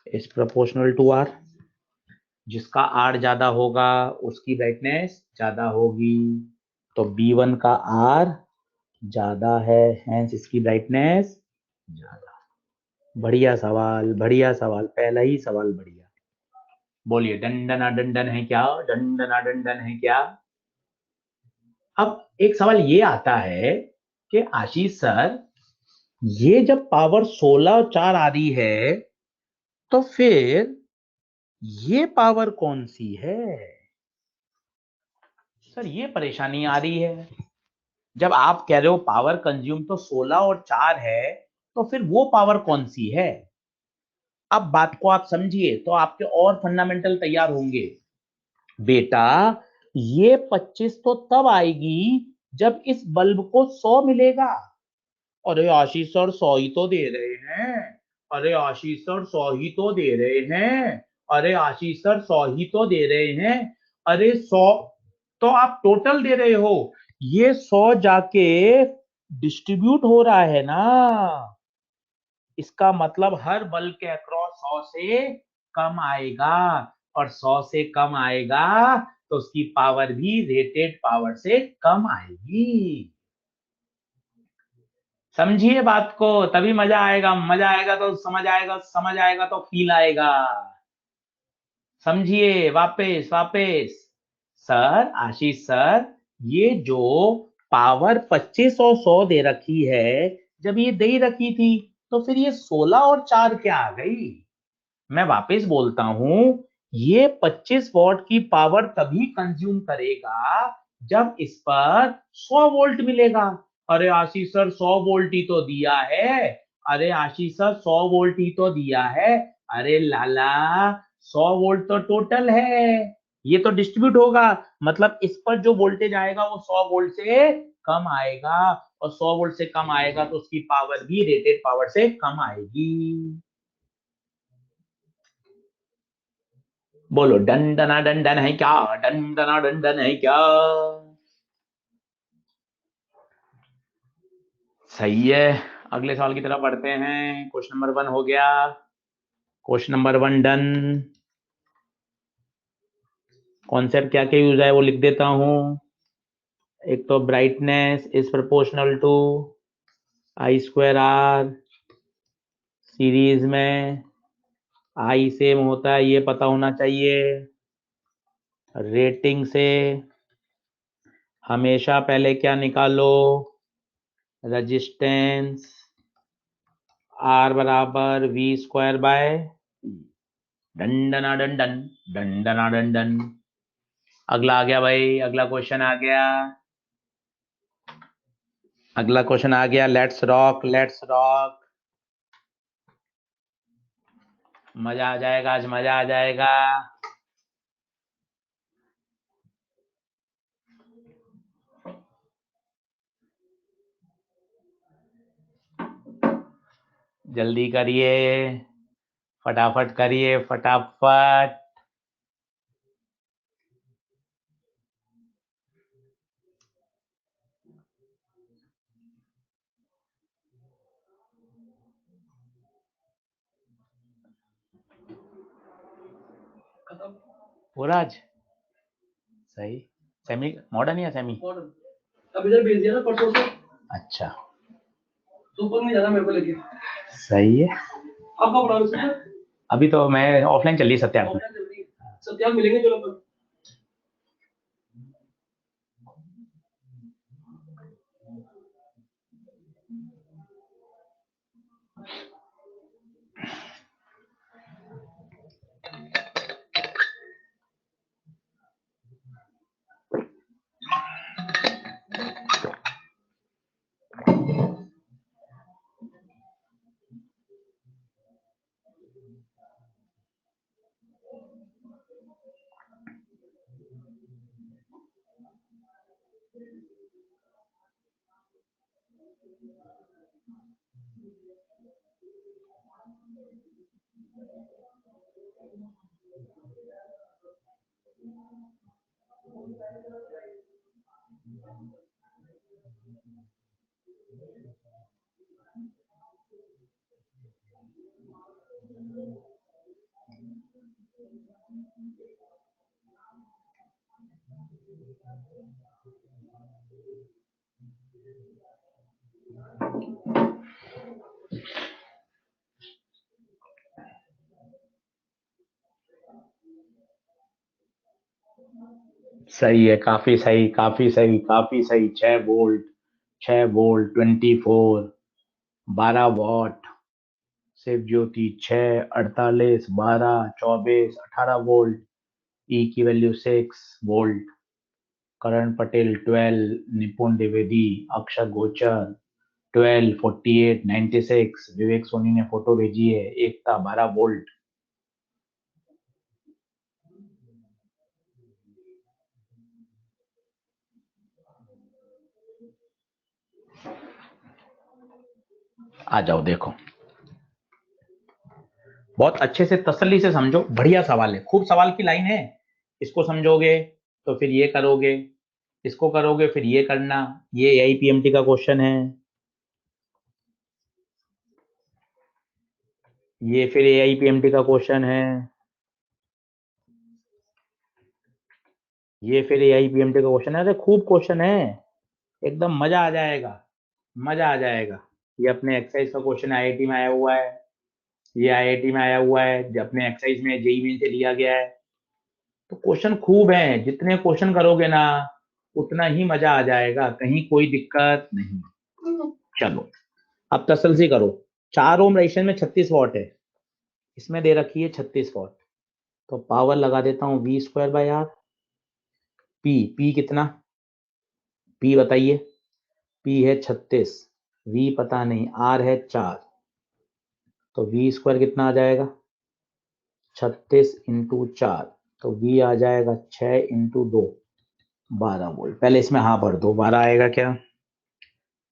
is proportional to R. जिसका आर ज्यादा होगा उसकी ब्राइटनेस ज्यादा होगी। तो B1 का आर ज्यादा है, हेंस इसकी ब्राइटनेस ज्यादा। बढ़िया सवाल, बढ़िया सवाल, पहला ही सवाल बढ़िया। बोलिए डंडना डंडन है क्या? डंडना डंडन है क्या? अब एक सवाल ये आता है कि आशीष सर, ये जब पावर 16 और 4 आ रही है तो फिर ये पावर कौन सी है? सर ये परेशानी आ रही है। जब आप कह रहे हो पावर कंज्यूम तो 16 और 4 है, तो फिर वो पावर कौन सी है? अब बात को आप समझिए तो आपके और फंडामेंटल तैयार होंगे। बेटा ये 25 तो तब आएगी जब इस बल्ब को 100 मिलेगा। अरे आशीष सर 100 ही तो दे रहे हैं। अरे आशीष सर 100 ही तो दे रहे हैं। अरे आशीष सर 100 ही तो दे रहे हैं। अरे 100 तो आप टोटल दे रहे हो, ये 100 जाके डिस्ट्रीब्यूट हो रहा है ना। इसका मतलब हर बल्ब के अक्रॉस 100 से कम आएगा, और 100 से कम आएगा तो उसकी पावर भी रेटेड पावर से कम आएगी। समझिए बात को, तभी मजा आएगा। मजा आएगा तो समझ आएगा, समझ आएगा तो फील आएगा। समझिए वापस वापस। सर आशीष सर, ये जो पावर 25 और 100 दे रखी है, जब ये दे रखी थी तो फिर ये 16 और 4 क्या आ गई? मैं वापस बोलता हूं, ये 25 वॉट की पावर तभी कंज्यूम करेगा जब इस पर 100 वोल्ट मिलेगा। अरे आशीष सर 100 वोल्ट ही तो दिया है। अरे आशीष सर 100 वोल्ट ही तो दिया है। अरे लाला 100 वोल्ट तो टोटल है, ये तो डिस्ट्रीब्यूट होगा। मतलब इस पर जो वोल्टेज आएगा वो 100 वोल्ट से कम आएगा, और 100 वोल्ट से कम आएगा तो उसकी पावर भी रेटेड पावर से कम आएगी। बोलो डंडना डंडन है क्या? डंडना डंडन है क्या? सही है। अगले सवाल की तरफ बढ़ते हैं। क्वेश्चन नंबर 1 हो गया। Question number 1 done. कॉन्सेप्ट क्या क्या यूज है वो लिख देता हूं। एक तो brightness is proportional to I square R. Series में आई सेम होता है, ये पता होना चाहिए। रेटिंग से हमेशा पहले क्या निकालो? रेजिस्टेंस आर बराबर वी स्क्वायर बाय डंडना डंडन डंडना डंडन। अगला आ गया भाई, अगला क्वेश्चन आ गया। अगला क्वेश्चन आ गया। Let's rock, let's rock. मजा आ जाएगा आज, मजा आ जाएगा। जल्दी करिए, फटाफट करिए, फटाफट। पूरा आज सही। सेमी मॉडर्न या सेमी? अब इधर भेज दिया ना परसों से। अच्छा सुपर में जाना मेरे को लेके। सही है। अब कब उड़ा सुपर? अभी तो मैं ऑफलाइन चल रही है सत्याग्रह। सत्याग्रह मिलेंगे चलो अपन। सही है, काफी सही, काफी सही, काफी सही। 6 volt, 6 volt, 24, 12 watt. Shiv Jyoti 6, 48, 12, 24, 18 volt. E की वैल्यू 6 वोल्ट। करण पटेल 12, निपुण द्विवेदी, अक्षर गोचर 12, 48, 96। विवेक सोनी ने फोटो भेजी है, एकता 12 वोल्ट। आ जाओ, देखो बहुत अच्छे से तसल्ली से समझो, बढ़िया सवाल है, खूब सवाल की लाइन है। इसको समझोगे तो फिर ये करोगे, इसको करोगे फिर ये करना। ये AIPMT का क्वेश्चन है, ये फिर AIPMT का क्वेश्चन है, ये फिर AIPMT का क्वेश्चन है। अरे खूब क्वेश्चन है, एकदम मजा आ जाएगा, मजा आ जाएगा। ये अपने एक्सरसाइज का क्वेश्चन IIT में आया हुआ है, ये IIT में आया हुआ है, जो अपने एक्सरसाइज में JEE मेन से लिया गया है। तो क्वेश्चन खूब है, जितने क्वेश्चन करोगे ना उतना ही मजा आ जाएगा, कहीं कोई दिक्कत नहीं। चलो अब तसल्ली से करो। 4 ओम रजिस्टेंस में 36 वॉट है, इसमें दे रखी है 36 वॉट। तो पावर लगा देता हूँ V²/R। पी कितना, पी बताइए। पी है 36, V पता नहीं, R है 4। तो V² कितना आ जाएगा, 36 × 4। तो V आ जाएगा 6 × 2, 12 वोल्ट। पहले इसमें हाँ भर दो, 12 आएगा क्या?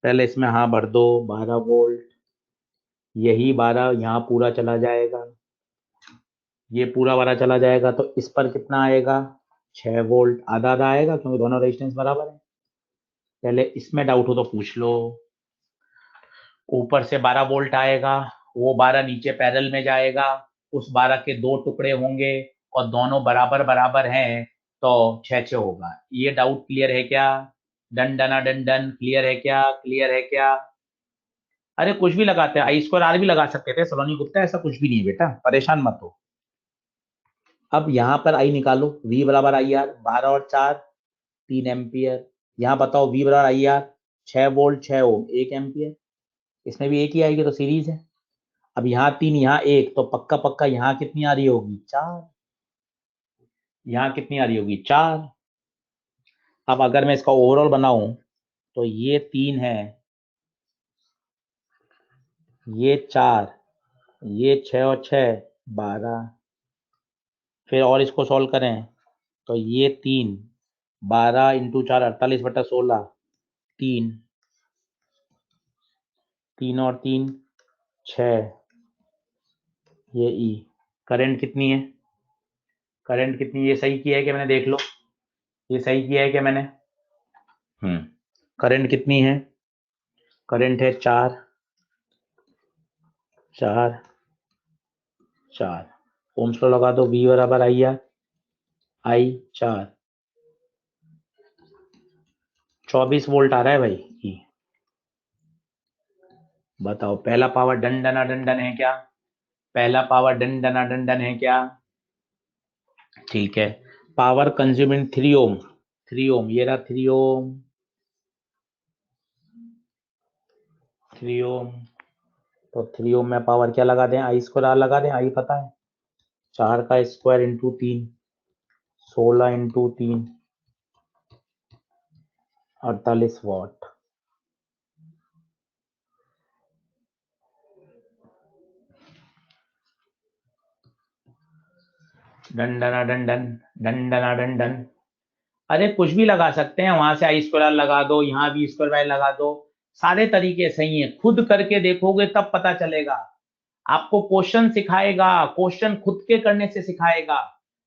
पहले इसमें हाँ भर दो, 12 वोल्ट। यही 12 यहाँ पूरा चला जाएगा, ये पूरा 12 चला जाएगा, तो इस पर कितना आएगा? 6 वोल्ट। आधा आधा आएगा क्योंकि दोनों रेजिस्टेंस बराबर है। पहले इसमें डाउट हो तो पूछ लो। ऊपर से 12 वोल्ट आएगा, वो 12 नीचे पैरेलल में जाएगा, उस 12 के 2 टुकड़े होंगे और दोनों बराबर बराबर हैं, तो 6 6 होगा। ये डाउट क्लियर है क्या? डन डना डन डन, क्लियर है क्या? क्लियर है क्या? अरे कुछ भी लगाते हैं, I²R भी लगा सकते थे सलोनी गुप्ता, ऐसा कुछ भी नहीं है बेटा, परेशान मत हो। अब यहाँ पर आई निकालो, V बराबर IR, 12 और 4, 3 एम्पियर। यहाँ बताओ V बराबर IR, 6 वोल्ट, 6 ओम, 1 एम्पियर। इसमें भी एक ही आएगी, तो सीरीज है। अब यहाँ 3, यहाँ 1, तो पक्का पक्का यहाँ कितनी आ रही होगी? 4। यहाँ कितनी आ रही होगी? 4। अब अगर मैं इसका ओवरऑल बनाऊं तो ये 3 है, ये 4, ये 6 और 6, 12। फिर और इसको सॉल्व करें तो ये 3, 12 × 4, 48/16, 3, 3 और 3, 6। ये E करंट कितनी है? करंट कितनी? ये सही किया है क्या मैंने? देख लो, ये सही किया है क्या मैंने? करंट कितनी है? करंट है 4, 4, 4। ओम्स लॉ लगा दो, V बराबर IR, I 4, 24 वोल्ट आ रहा है भाई। E बताओ, पहला पावर डन डना डन है क्या? पहला पावर डन डना डन है क्या? ठीक है। पावर कंज्यूमिंग 3 ओम, 3 ओम, ये रहा 3 ओम, 3 ओम। तो 3 ओम में पावर क्या लगा दें? I²R लगा दें, I पता है, 4 का स्क्वायर इंटू 3, 16 × 3, 48 वॉट। डन डना डन डन, डन डना डन डन। अरे कुछ भी लगा सकते हैं, वहां से I² लगा दो, यहाँ V² लगा दो, सारे तरीके सही हैं, खुद करके देखोगे तब पता चलेगा। आपको क्वेश्चन सिखाएगा, क्वेश्चन खुद के करने से सिखाएगा,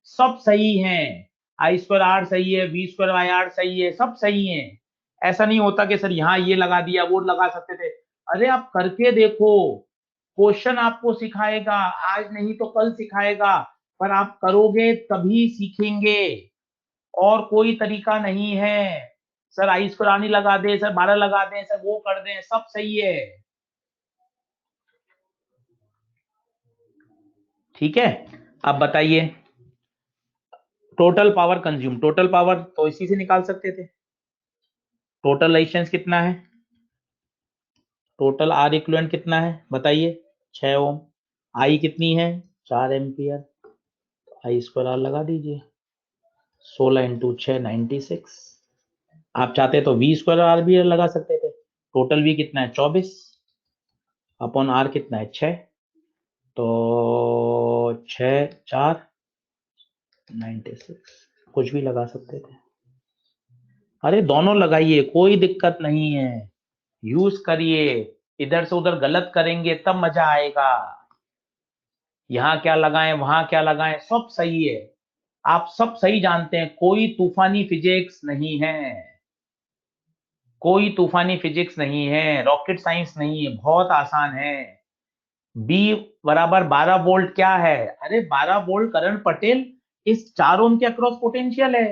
सब सही है। आई स्क्वायर आर सही है, वी स्क्वायर वाई आर सही है, सब सही है। ऐसा नहीं होता कि सर यहाँ ये लगा दिया, वो लगा सकते थे। अरे आप करके देखो, क्वेश्चन आपको सिखाएगा, आज नहीं तो कल सिखाएगा, पर आप करोगे तभी सीखेंगे। और कोई तरीका नहीं है सर आई स्क्वायर आर नहीं लगा दे, सर 12 लगा दें, सर वो कर दें, सब सही है। ठीक है, अब बताइए total power consume, total power तो इसी से निकाल सकते थे। टोटल रेजिस्टेंस कितना है, टोटल आर इक्विवेलेंट कितना है बताइए, 6 ओम। आई कितनी है, 4 एम्पियर। आई स्क्वायर आर लगा दीजिए, 16 इंटू 6 96। आप चाहते तो वी स्क्वायर आर भी लगा सकते थे। टोटल वी कितना है 24 अपॉन आर कितना है 6, तो 6 4 96, कुछ भी लगा सकते थे। अरे दोनों लगाइए, कोई दिक्कत नहीं है, यूज करिए। इधर से उधर गलत करेंगे तब मजा आएगा। यहाँ क्या लगाएं वहां क्या लगाएं, सब सही है। आप सब सही जानते हैं, कोई तूफानी फिजिक्स नहीं है, कोई तूफानी फिजिक्स नहीं है, रॉकेट साइंस नहीं है, बहुत आसान है। बी बराबर 12 वोल्ट क्या है, अरे 12 वोल्ट करण पटेल इस 4 ओम के अक्रॉस पोटेंशियल है,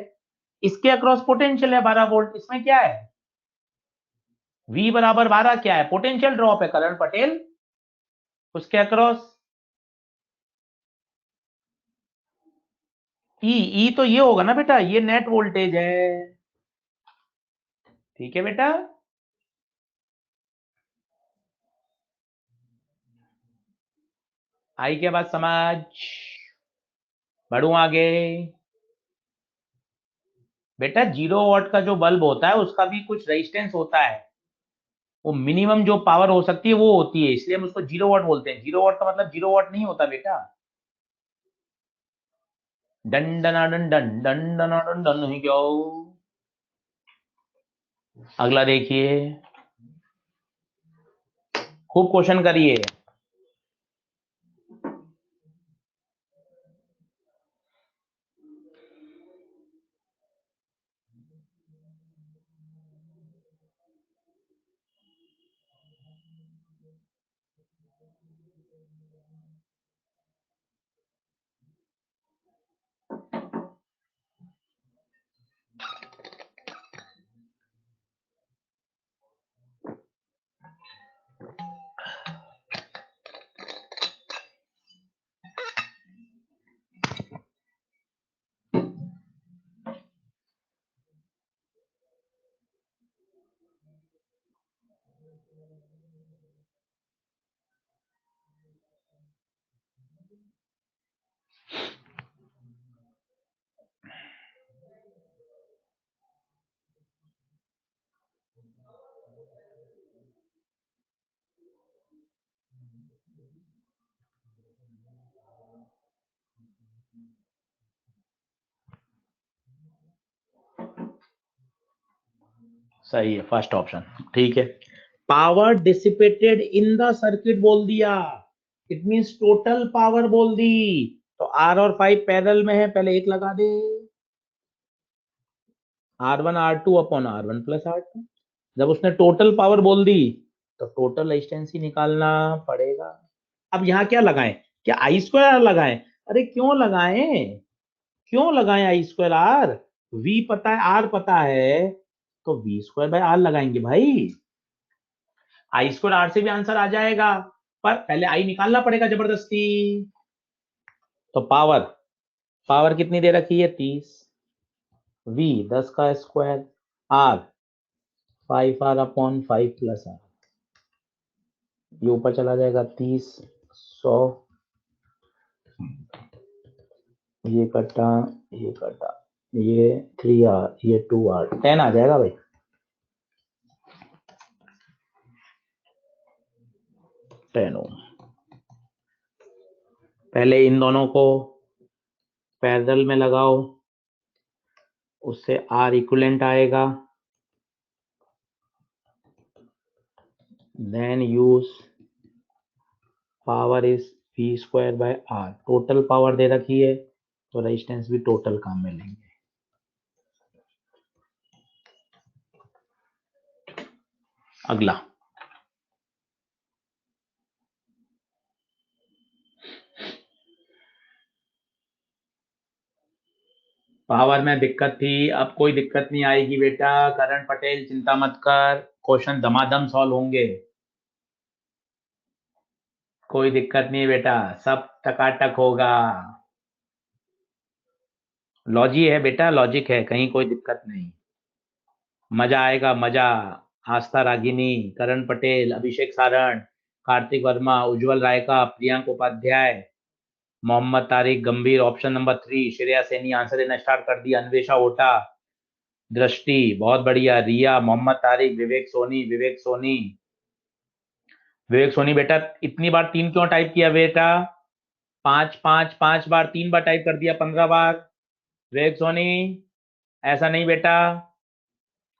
इसके अक्रॉस पोटेंशियल है 12 वोल्ट, इसमें क्या है। V बराबर 12 क्या है, पोटेंशियल ड्रॉप है करण पटेल, उसके अक्रॉस। ई तो ये होगा ना बेटा, ये नेट वोल्टेज है। ठीक है बेटा, आई क्या बात समझ, बढ़ू आगे। बेटा 0 वाट का जो बल्ब होता है उसका भी कुछ रेजिस्टेंस होता है, वो मिनिमम जो पावर हो सकती है वो होती है, इसलिए हम उसको 0 वाट बोलते हैं। 0 वाट का मतलब 0 वाट नहीं होता बेटा। डन डना डन डन डन डना डन डन नहीं क्यों। अगला देखिए, खूब क्वेश्चन करिए। सही है फर्स्ट ऑप्शन, ठीक है। Power dissipated in the circuit बोल दिया, इट मींस टोटल पावर बोल दी। तो आर और 5 पैरेलल में है, पहले एक लगा दे, R1 R2 upon R1 plus R2। जब उसने टोटल पावर बोल दी तो टोटल रेजिस्टेंस ही निकालना पड़ेगा। अब यहाँ क्या लगाएं, क्या आई स्क्वायर आर लगाएं, अरे क्यों लगाएं, क्यों लगाएं आई स्क्वायर आर, वी पता है आर पता है, तो वी स्क्वायर बाय आर लगाएंगे भाई। आई स्क्वायर आर से भी आंसर आ जाएगा, पर पहले आई निकालना पड़ेगा जबरदस्ती। तो पावर, पावर कितनी दे रखी है 30, वी 10 का square, R 5R upon 5 plus R, ये ऊपर चला जाएगा 30 100, ये कटा ये कटा, ये 3R ये 2R 10 आ जाएगा भाई, 10 ओम। पहले इन दोनों को पैरेलल में लगाओ, उससे आर इक्विवेलेंट आएगा, then use power is V square by R। Total power दे रखी है तो रेजिस्टेंस भी टोटल काम में लेंगे। अगला पावर में दिक्कत थी, अब कोई दिक्कत नहीं आएगी बेटा। करण पटेल चिंता मत कर, क्वेश्चन दमादम सॉल्व होंगे, कोई दिक्कत नहीं है बेटा, सब टकाटक होगा। लॉजी है बेटा, लॉजिक है, कहीं कोई दिक्कत नहीं, मजा आएगा मजा। आस्था रागिनी, करण पटेल, अभिषेक सारण, कार्तिक वर्मा, उज्जवल रायका, प्रियांक उपाध्याय, मोहम्मद तारिक गंभीर, option number 3, Shreya Saini answer देना स्टार्ट कर दिया, अन्वेषा ओटा, दृष्टि बहुत बढ़िया, रिया, मोहम्मद तारिक, विवेक सोनी, विवेक सोनी, विवेक सोनी बेटा इतनी बार 3 क्यों टाइप किया बेटा? 5 5 5 बार, 3 बार टाइप कर दिया, 15 बार। विवेक सोनी ऐसा नहीं बेटा,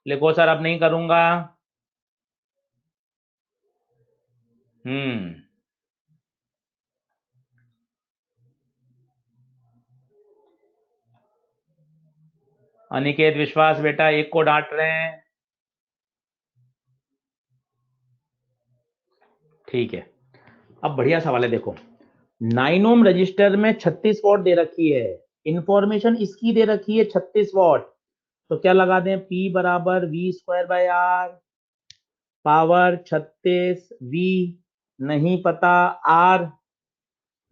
लिखो सर अब नहीं करूंगा। हम्म, अनिकेत विश्वास बेटा एक को डांट रहे हैं, ठीक है। अब बढ़िया सवाल है, देखो 9 ओम रजिस्टर में 36 वॉट दे रखी है, इंफॉर्मेशन इसकी दे रखी है 36 वॉट, तो क्या लगा दें, P बराबर V square by R, power 36, V नहीं पता, R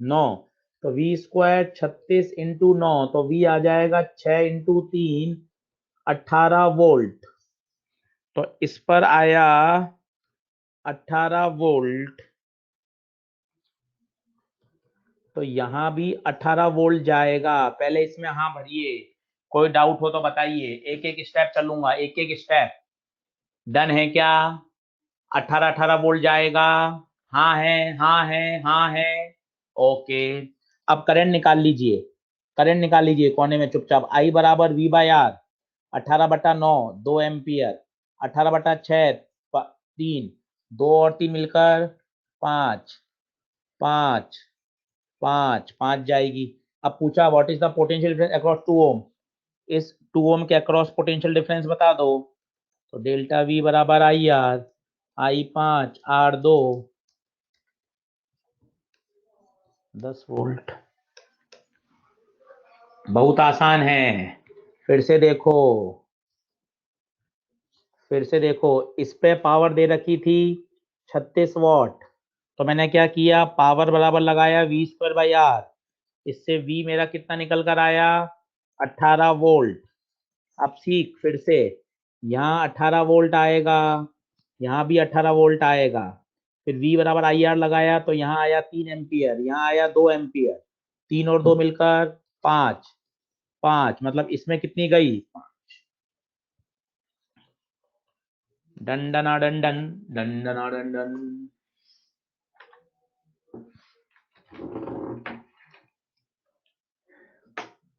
9, तो V स्क्वायर 36 इंटू 9, तो V आ जाएगा 6 इंटू 3, 18 वोल्ट। तो इस पर आया 18 वोल्ट, तो यहां भी 18 वोल्ट जाएगा। पहले इसमें हाँ भरिए, कोई डाउट हो तो बताइए, एक एक स्टेप चलूंगा, एक एक स्टेप। डन है क्या? 18 वोल्ट जाएगा, हाँ है, हाँ है, हाँ है, ओके। अब करंट निकाल लीजिए, करंट निकाल लीजिए कोने में चुपचाप। आई बराबर V बाय R, 18/9 2 एम्पियर, 18/6 3, 2 और 3 मिलकर 5, 5, 5 जाएगी। अब पूछा what is the potential difference across 2 ओम, इस 2 ओम के अक्रॉस पोटेंशियल डिफरेंस बता दो। तो डेल्टा V बराबर IR, I5 R2 10 वोल्ट। बहुत आसान है, फिर से देखो, फिर से देखो, इस पे पावर दे रखी थी 36 वॉट, तो मैंने क्या किया, पावर बराबर लगाया V स्क्वायर बाई R, इससे V मेरा कितना निकल कर आया, 18 वोल्ट। अब सीख फिर से, यहाँ 18 वोल्ट आएगा, यहाँ भी 18 वोल्ट आएगा, फिर V बराबर IR लगाया तो यहाँ आया 3 एम्पियर, यहाँ आया 2 एम्पियर, 3 और 2 मिलकर 5, 5 मतलब इसमें कितनी गई, डन डना डन डन, डन डना डन डन।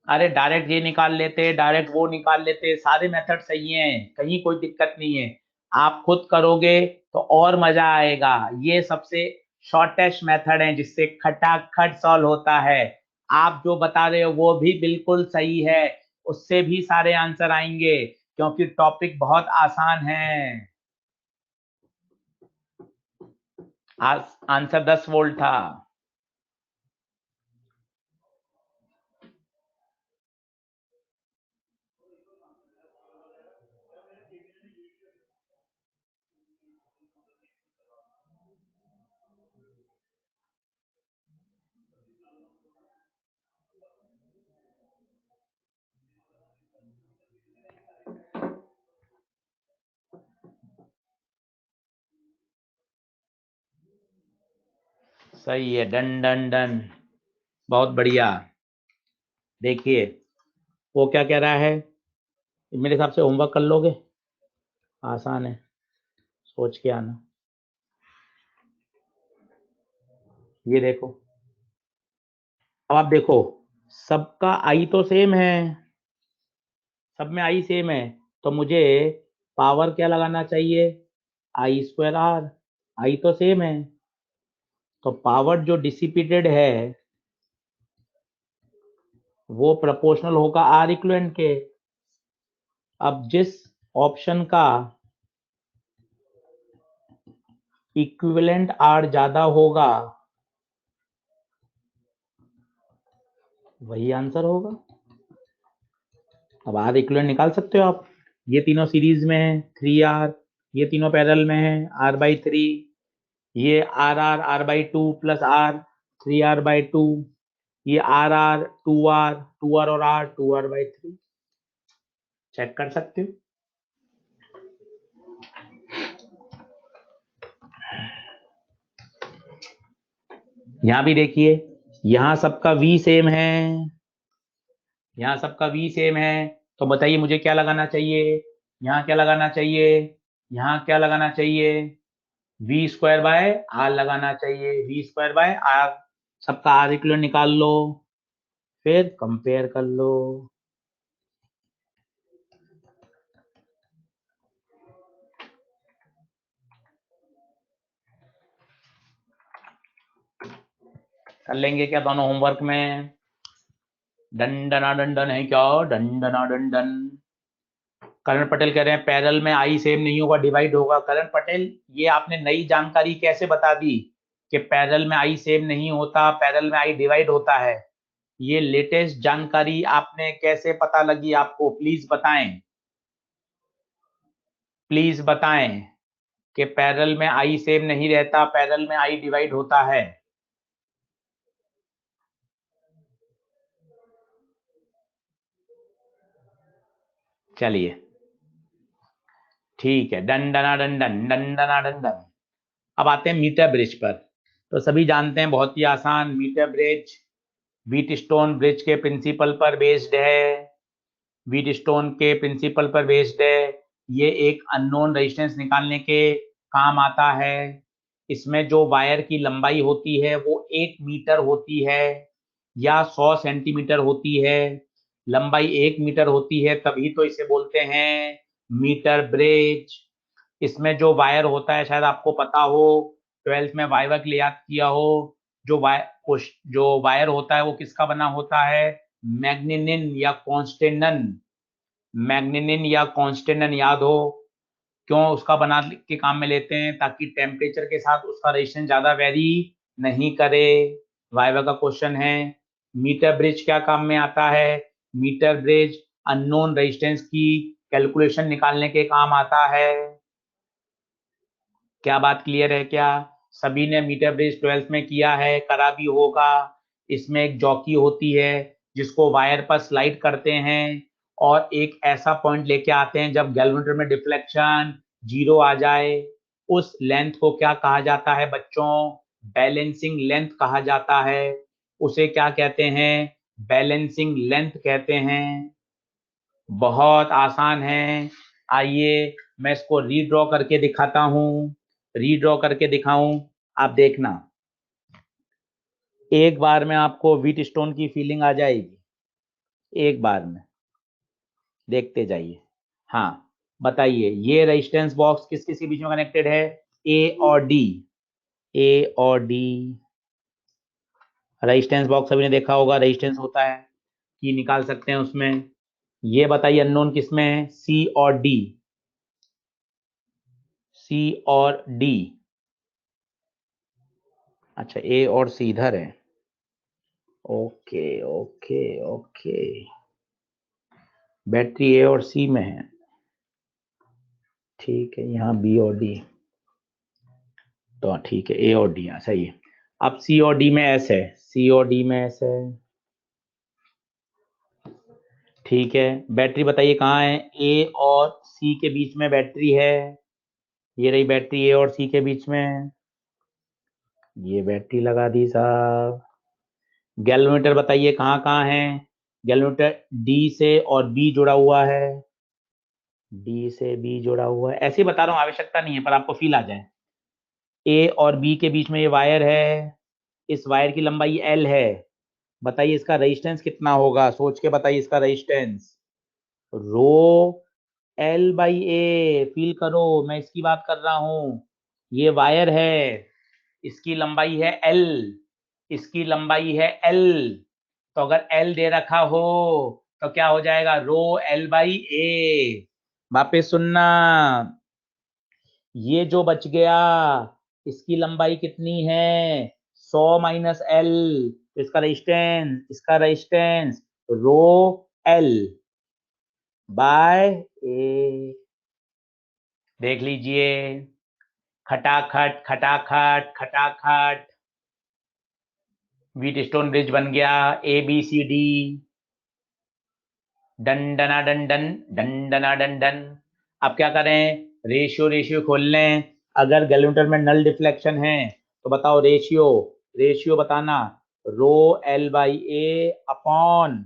अरे डायरेक्ट ये निकाल लेते, डायरेक्ट वो निकाल लेते, सारे मेथड सही हैं, कहीं कोई दिक्कत नहीं है। आप खुद करोगे तो और मजा आएगा, ये सबसे शॉर्टेस्ट मेथड है जिससे खटाखट सॉल्व होता है। आप जो बता रहे हो वो भी बिल्कुल सही है, उससे भी सारे आंसर आएंगे, क्योंकि टॉपिक बहुत आसान है। आंसर 10 वोल्ट था। सही है, डन डन डन, बहुत बढ़िया। देखिए वो क्या कह रहा है, मेरे हिसाब से होमवर्क कर लोगे, आसान है, सोच के आना। ये देखो, अब आप देखो, सबका आई तो सेम है, सब में आई सेम है, तो मुझे पावर क्या लगाना चाहिए, I स्क्वायर R। आई तो सेम है, तो पावर जो डिसिपेटेड है वो प्रोपोर्शनल होगा आर इक्विवेलेंट के। अब जिस ऑप्शन का इक्विवेलेंट आर ज्यादा होगा वही आंसर होगा। अब आर इक्विवेलेंट निकाल सकते हो आप, ये तीनों सीरीज में है 3R, ये तीनों पैरेलल में है R/3, ये R/2 प्लस R 3R/2, ये R 2R और R 2R/3, चेक कर सकते हो। यहां भी देखिए, यहां सबका V सेम है, यहां सबका V सेम है, तो बताइए मुझे क्या लगाना चाहिए, यहाँ क्या लगाना चाहिए, यहाँ क्या लगाना चाहिए, V² बाय R लगाना चाहिए, V²बाय R। सबका R इक्विवेलेंट निकाल लो, फिर कंपेयर कर लो। कर लेंगे क्या दोनों होमवर्क में? डंडना डंडन है क्या, डंडना डंडन। करण पटेल कह रहे हैं पैरेलल में आई सेम नहीं होगा, डिवाइड होगा। करण पटेल, ये आपने नई जानकारी कैसे बता दी कि पैरेलल में आई सेम नहीं होता, पैरेलल में आई डिवाइड होता है? ये लेटेस्ट जानकारी आपने कैसे पता लगी आपको? प्लीज बताएं, प्लीज बताएं कि पैरेलल में आई सेम नहीं रहता, पैरेलल में आई डिवाइड होता है। चलिए ठीक है, डंडना डंडन डंडना डंडन। अब आते हैं मीटर ब्रिज पर। तो सभी जानते हैं बहुत ही आसान, मीटर ब्रिज व्हीटस्टोन ब्रिज के प्रिंसिपल पर बेस्ड है, व्हीटस्टोन के प्रिंसिपल पर बेस्ड है। ये एक अननोन रेजिस्टेंस निकालने के काम आता है। इसमें जो वायर की लंबाई होती है वो 1 मीटर होती है या 100 सेंटीमीटर होती है। लंबाई 1 मीटर होती है तभी तो इसे बोलते हैं मीटर ब्रिज। इसमें जो वायर होता है, शायद आपको पता हो, 12th में वाइवा के लिए याद किया हो, जो वायर होता है वो किसका बना होता है? मैग्नीनिन या कॉन्स्टेनन। मैग्नीनिन या कॉन्स्टेनन याद हो, क्यों उसका बना के काम में लेते हैं? ताकि टेम्परेचर के साथ उसका रेजिस्टेंस ज्यादा वेरी नहीं करे। वाइवा का क्वेश्चन है। मीटर ब्रिज क्या काम में आता है? मीटर ब्रिज अननोन रेजिस्टेंस की कैलकुलेशन निकालने के काम आता है। क्या बात क्लियर है क्या? सभी ने मीटर ब्रिज 12th में किया है, करा भी होगा। इसमें एक जॉकी होती है जिसको वायर पर स्लाइड करते हैं और एक ऐसा पॉइंट लेके आते हैं जब गैल्वेनोमीटर में डिफ्लेक्शन 0 आ जाए। उस लेंथ को क्या कहा जाता है बच्चों? बैलेंसिंग लेंथ कहा जाता है। उसे क्या कहते हैं? बैलेंसिंग लेंथ कहते हैं। बहुत आसान है। आइए मैं इसको रीड्रॉ करके दिखाता हूं, रीड्रॉ करके दिखाऊं, आप देखना। एक बार में आपको व्हीटस्टोन की फीलिंग आ जाएगी, एक बार में देखते जाइए। हाँ बताइए, ये रेजिस्टेंस बॉक्स किस किस के बीच में कनेक्टेड है? ए और डी, ए और डी। रेजिस्टेंस बॉक्स सभी ने देखा होगा, रेजिस्टेंस होता है कि निकाल सकते हैं उसमें। ये बताइए अननोन किसमें है? सी और डी, सी और डी। अच्छा ए और सी इधर है, ओके ओके ओके। बैटरी ए और सी में है, ठीक है। यहाँ बी और डी, तो ठीक है ए और डी, हाँ सही है। अब सी और डी में एस है, सी और डी में एस है, ठीक है। बैटरी बताइए कहाँ है? ए और सी के बीच में बैटरी है, ये रही बैटरी ए और सी के बीच में, ये बैटरी लगा दी साहब। गैल्वेनोमीटर बताइए कहाँ कहाँ है? गैल्वेनोमीटर डी से और बी जुड़ा हुआ है, डी से बी जुड़ा हुआ है, ऐसे ही बता रहा हूँ, आवश्यकता नहीं है पर आपको फील आ जाए। ए और बी के बीच में ये वायर है, इस वायर की लंबाई एल है। बताइए इसका रेजिस्टेंस कितना होगा, सोच के बताइए इसका resistance. Row L by A, feel करो मैं इसकी बात कर रहा हूं। ये वायर है, इसकी लंबाई है L, इसकी लंबाई है L। तो अगर L दे रखा हो तो क्या हो जाएगा, रो L बाई ए। वापिस सुनना, ये जो बच गया इसकी लंबाई कितनी है, 100 माइनस एल, इसका रेजिस्टेंस रो एल बाय ए। देख लीजिए, खटाखट खटाखट खटाखट, व्हीट स्टोन ब्रिज बन गया, ए बी सी डी, डंडना डंडन डंडना डंडन। अब क्या करें, रेशियो रेशियो खोल लें। अगर गैल्वेनोमीटर में नल डिफ्लेक्शन है तो बताओ रेशियो, रेशियो बताना, rho L by A upon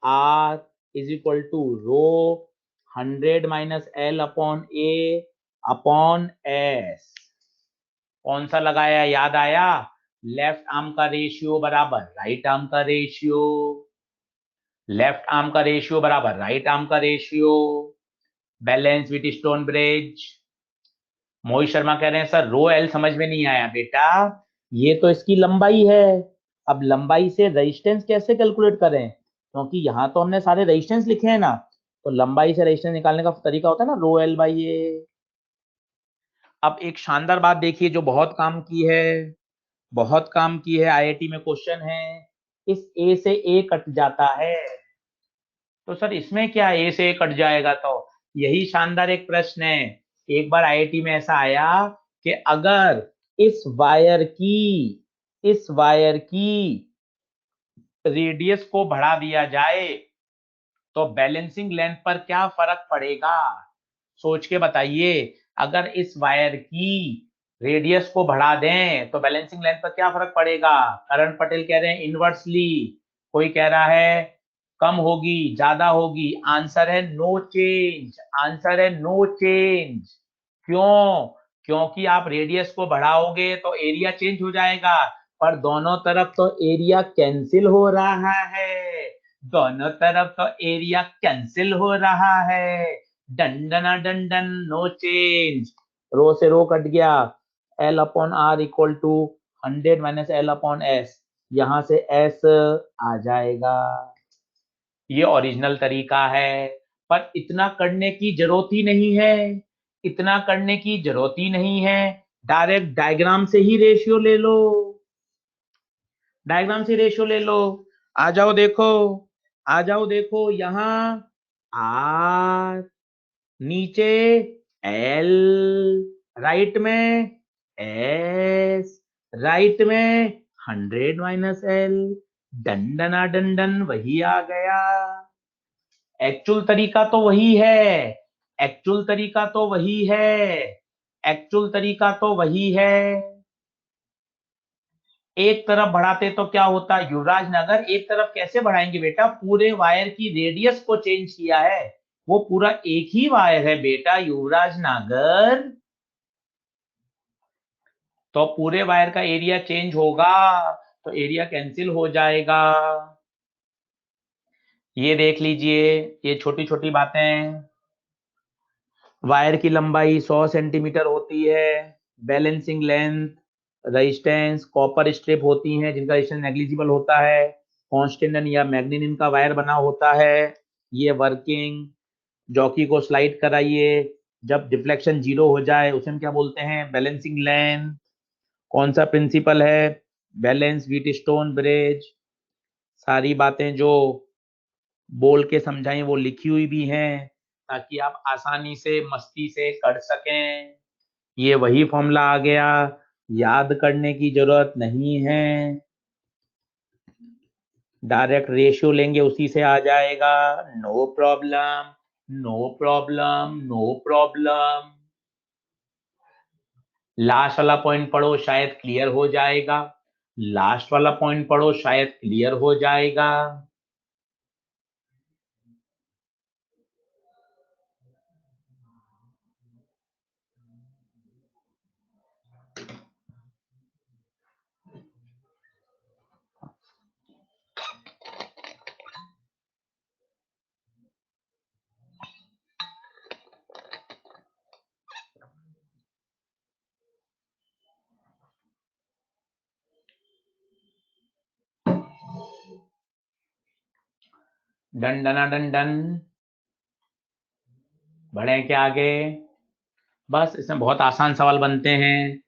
R is equal to rho 100 minus L upon A upon S. कौन सा लगाया, याद आया, लेफ्ट आर्म का रेशियो बराबर राइट आर्म का रेशियो, लेफ्ट आर्म का रेशियो बराबर राइट आर्म का ratio, balance Wheatstone bridge. Mohit Sharma कह रहे हैं सर रो एल समझ में नहीं आया। बेटा ये तो इसकी लंबाई है, अब लंबाई से रेजिस्टेंस कैसे कैलकुलेट करें, क्योंकि यहाँ तो हमने सारे रेजिस्टेंस लिखे हैं ना, तो लंबाई से रेजिस्टेंस निकालने का तरीका होता है ना रो एल बाई ए। अब एक शानदार बात देखिए जो बहुत काम की है, बहुत काम की है, आईआईटी में क्वेश्चन है, इस ए से ए कट जाता है, तो सर इसमें क्या ए से ए कट जाएगा, तो यही शानदार एक प्रश्न है। एक बार आईआईटी में ऐसा आया कि अगर इस वायर की रेडियस को बढ़ा दिया जाए तो बैलेंसिंग लेंथ पर क्या फर्क पड़ेगा, सोच के बताइए। अगर इस वायर की रेडियस को बढ़ा दें तो बैलेंसिंग लेंथ पर क्या फर्क पड़ेगा। करण पटेल कह रहे हैं इनवर्सली, कोई कह रहा है कम होगी ज्यादा होगी, आंसर है नो चेंज, आंसर है नो चेंज। क्यों, क्योंकि आप रेडियस को बढ़ाओगे तो एरिया चेंज हो जाएगा, पर दोनों तरफ तो एरिया कैंसिल हो रहा है, दोनों तरफ तो एरिया कैंसिल हो रहा है, डंडना डंडन नो चेंज। रो से रो कट गया, L upon R equal to 100 minus L upon S, यहां से एस आ जाएगा। ये ओरिजिनल तरीका है, पर इतना करने की जरूरत ही नहीं है, इतना करने की जरूरत ही नहीं है, डायरेक्ट डायग्राम से ही रेशियो ले लो, डायग्राम से रेशियो ले लो। आ जाओ देखो, आ जाओ देखो, यहां आर, नीचे एल, राइट में एस, राइट में 100 माइनस एल, डंडना डंडन वही आ गया। एक्चुअल तरीका तो वही है, एक्चुअल तरीका तो वही है, एक्चुअल तरीका तो वही है। एक तरफ बढ़ाते तो क्या होता युवराज नगर, एक तरफ कैसे बढ़ाएंगे बेटा, पूरे वायर की रेडियस को चेंज किया है, वो पूरा एक ही वायर है बेटा युवराज नगर, तो पूरे वायर का एरिया चेंज होगा, तो एरिया कैंसिल हो जाएगा। ये देख लीजिए, ये छोटी छोटी बातें, वायर की लंबाई 100 सेंटीमीटर होती है, balancing length, resistance, copper strip होती हैं जिनका रेजिस्टेंस नेग्लिजिबल होता है, कॉन्स्टेंट या मैग्नीनियम का वायर बना होता है, ये वर्किंग, जॉकी को स्लाइड कराइए, जब डिफ्लेक्शन जीरो हो जाए उसे हम क्या बोलते हैं, बैलेंसिंग लेंथ, कौन सा प्रिंसिपल है, बैलेंस व्हीट स्टोन ब्रिज, सारी बातें जो बोल के समझाई वो लिखी हुई भी हैं ताकि आप आसानी से मस्ती से कर सकें। ये वही फॉर्मूला आ गया, याद करने की जरूरत नहीं है, डायरेक्ट रेशियो लेंगे उसी से आ जाएगा, no problem, no problem, no problem. Last वाला पॉइंट पढ़ो शायद क्लियर हो जाएगा, लास्ट वाला पॉइंट पढ़ो शायद क्लियर हो जाएगा। डन डना डन डन। बढ़े क्या आगे? बस इसमें बहुत आसान सवाल बनते हैं।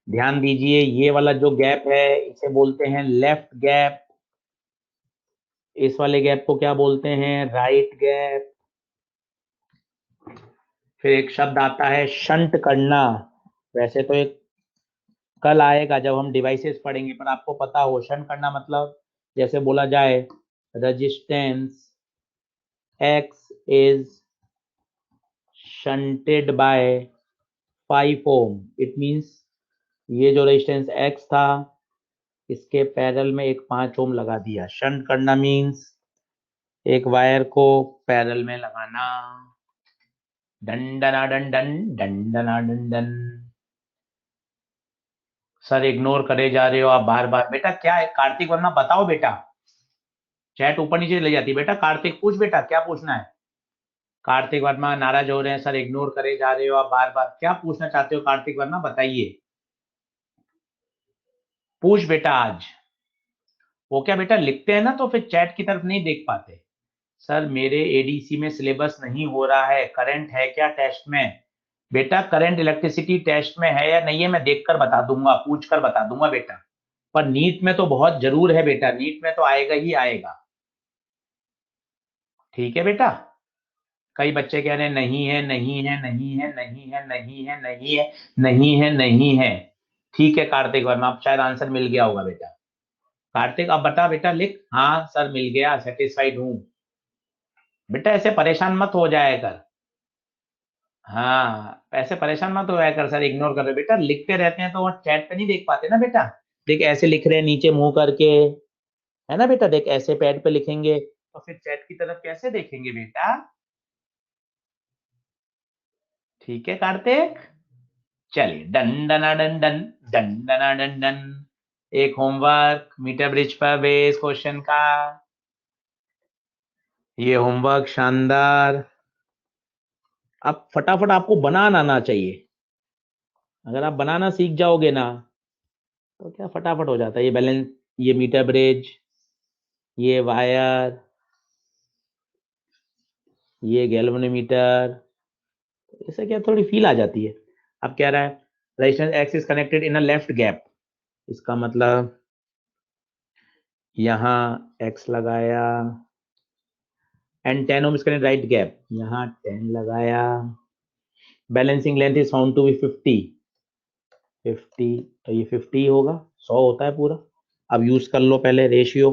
ध्यान दीजिए, ये वाला जो गैप है इसे बोलते हैं लेफ्ट गैप। इस वाले गैप को क्या बोलते हैं? Right gap. फिर एक शब्द आता है शंट करना। वैसे तो एक कल आएगा जब हम डिवाइसेस पढ़ेंगे, पर आपको पता हो शंट करना मतलब जैसे बोला जाए resistance X is shunted by 5 ohm. It means ये जो रेजिस्टेंस एक्स था इसके पैरेलल में एक 5 ओम लगा दिया। शंट करना मींस एक वायर को पैरेलल में लगाना। डंडना डन डन डंडना डन डन। सर इग्नोर करे जा रहे हो आप बार बार। बेटा क्या है कार्तिक वर्मा, बताओ बेटा। चैट ऊपर नीचे ले जाती है बेटा। कार्तिक पूछ बेटा, क्या पूछना है? कार्तिक वर्मा नाराज हो रहे हैं, सर इग्नोर करे जा रहे हो आप बार बार। क्या पूछना चाहते हो कार्तिक वर्मा, बताइए। पूछ बेटा आज। वो क्या बेटा लिखते हैं ना तो फिर चैट की तरफ नहीं देख पाते। सर मेरे एडीसी में सिलेबस नहीं हो रहा है, करंट है क्या टेस्ट में? बेटा करंट इलेक्ट्रिसिटी टेस्ट में है या नहीं है मैं देखकर बता दूंगा, पूछ कर बता दूंगा बेटा। पर नीट में तो बहुत जरूर है बेटा, नीट में तो आएगा ही आएगा। ठीक है बेटा। कई बच्चे कह रहे हैं नहीं है नहीं है नहीं है नहीं है नहीं है नहीं है नहीं है नहीं है। ठीक है कार्तिक वर्मा, अब शायद आंसर मिल गया होगा बेटा। कार्तिक अब बता बेटा, लिख। हाँ सर मिल गया, सेटिस्फाइड हूँ। बेटा ऐसे परेशान मत हो जाया कर। हाँ ऐसे परेशान मत हो जाया कर, सर इग्नोर कर रहे बेटा, लिखते रहते हैं तो वो चैट पे नहीं देख पाते ना बेटा। देख ऐसे लिख रहे हैं नीचे मुंह करके, है ना बेटा। देख ऐसे पैड पे लिखेंगे तो फिर चैट की तरफ कैसे देखेंगे बेटा? ठीक है कार्तिक। चलिए डन डना डन डन डन डना डन डन। एक होमवर्क मीटर ब्रिज पर बेस क्वेश्चन का। ये होमवर्क शानदार। अब फटाफट आपको बनाना आना चाहिए। अगर आप बनाना सीख जाओगे ना तो क्या फटाफट हो जाता है। ये बैलेंस, ये मीटर ब्रिज, ये वायर, ये गैल्वेनोमीटर, इससे क्या थोड़ी फील आ जाती है। अब कह रहा है resistance X is connected in a left gap. इसका मतलब यहाँ एक्स लगाया and 10 ohm is connected right gap, यहाँ 10 लगाया। Balancing length is found to be 50 तो ये 50 होगा, 100 होता है पूरा। अब यूज कर लो पहले ratio,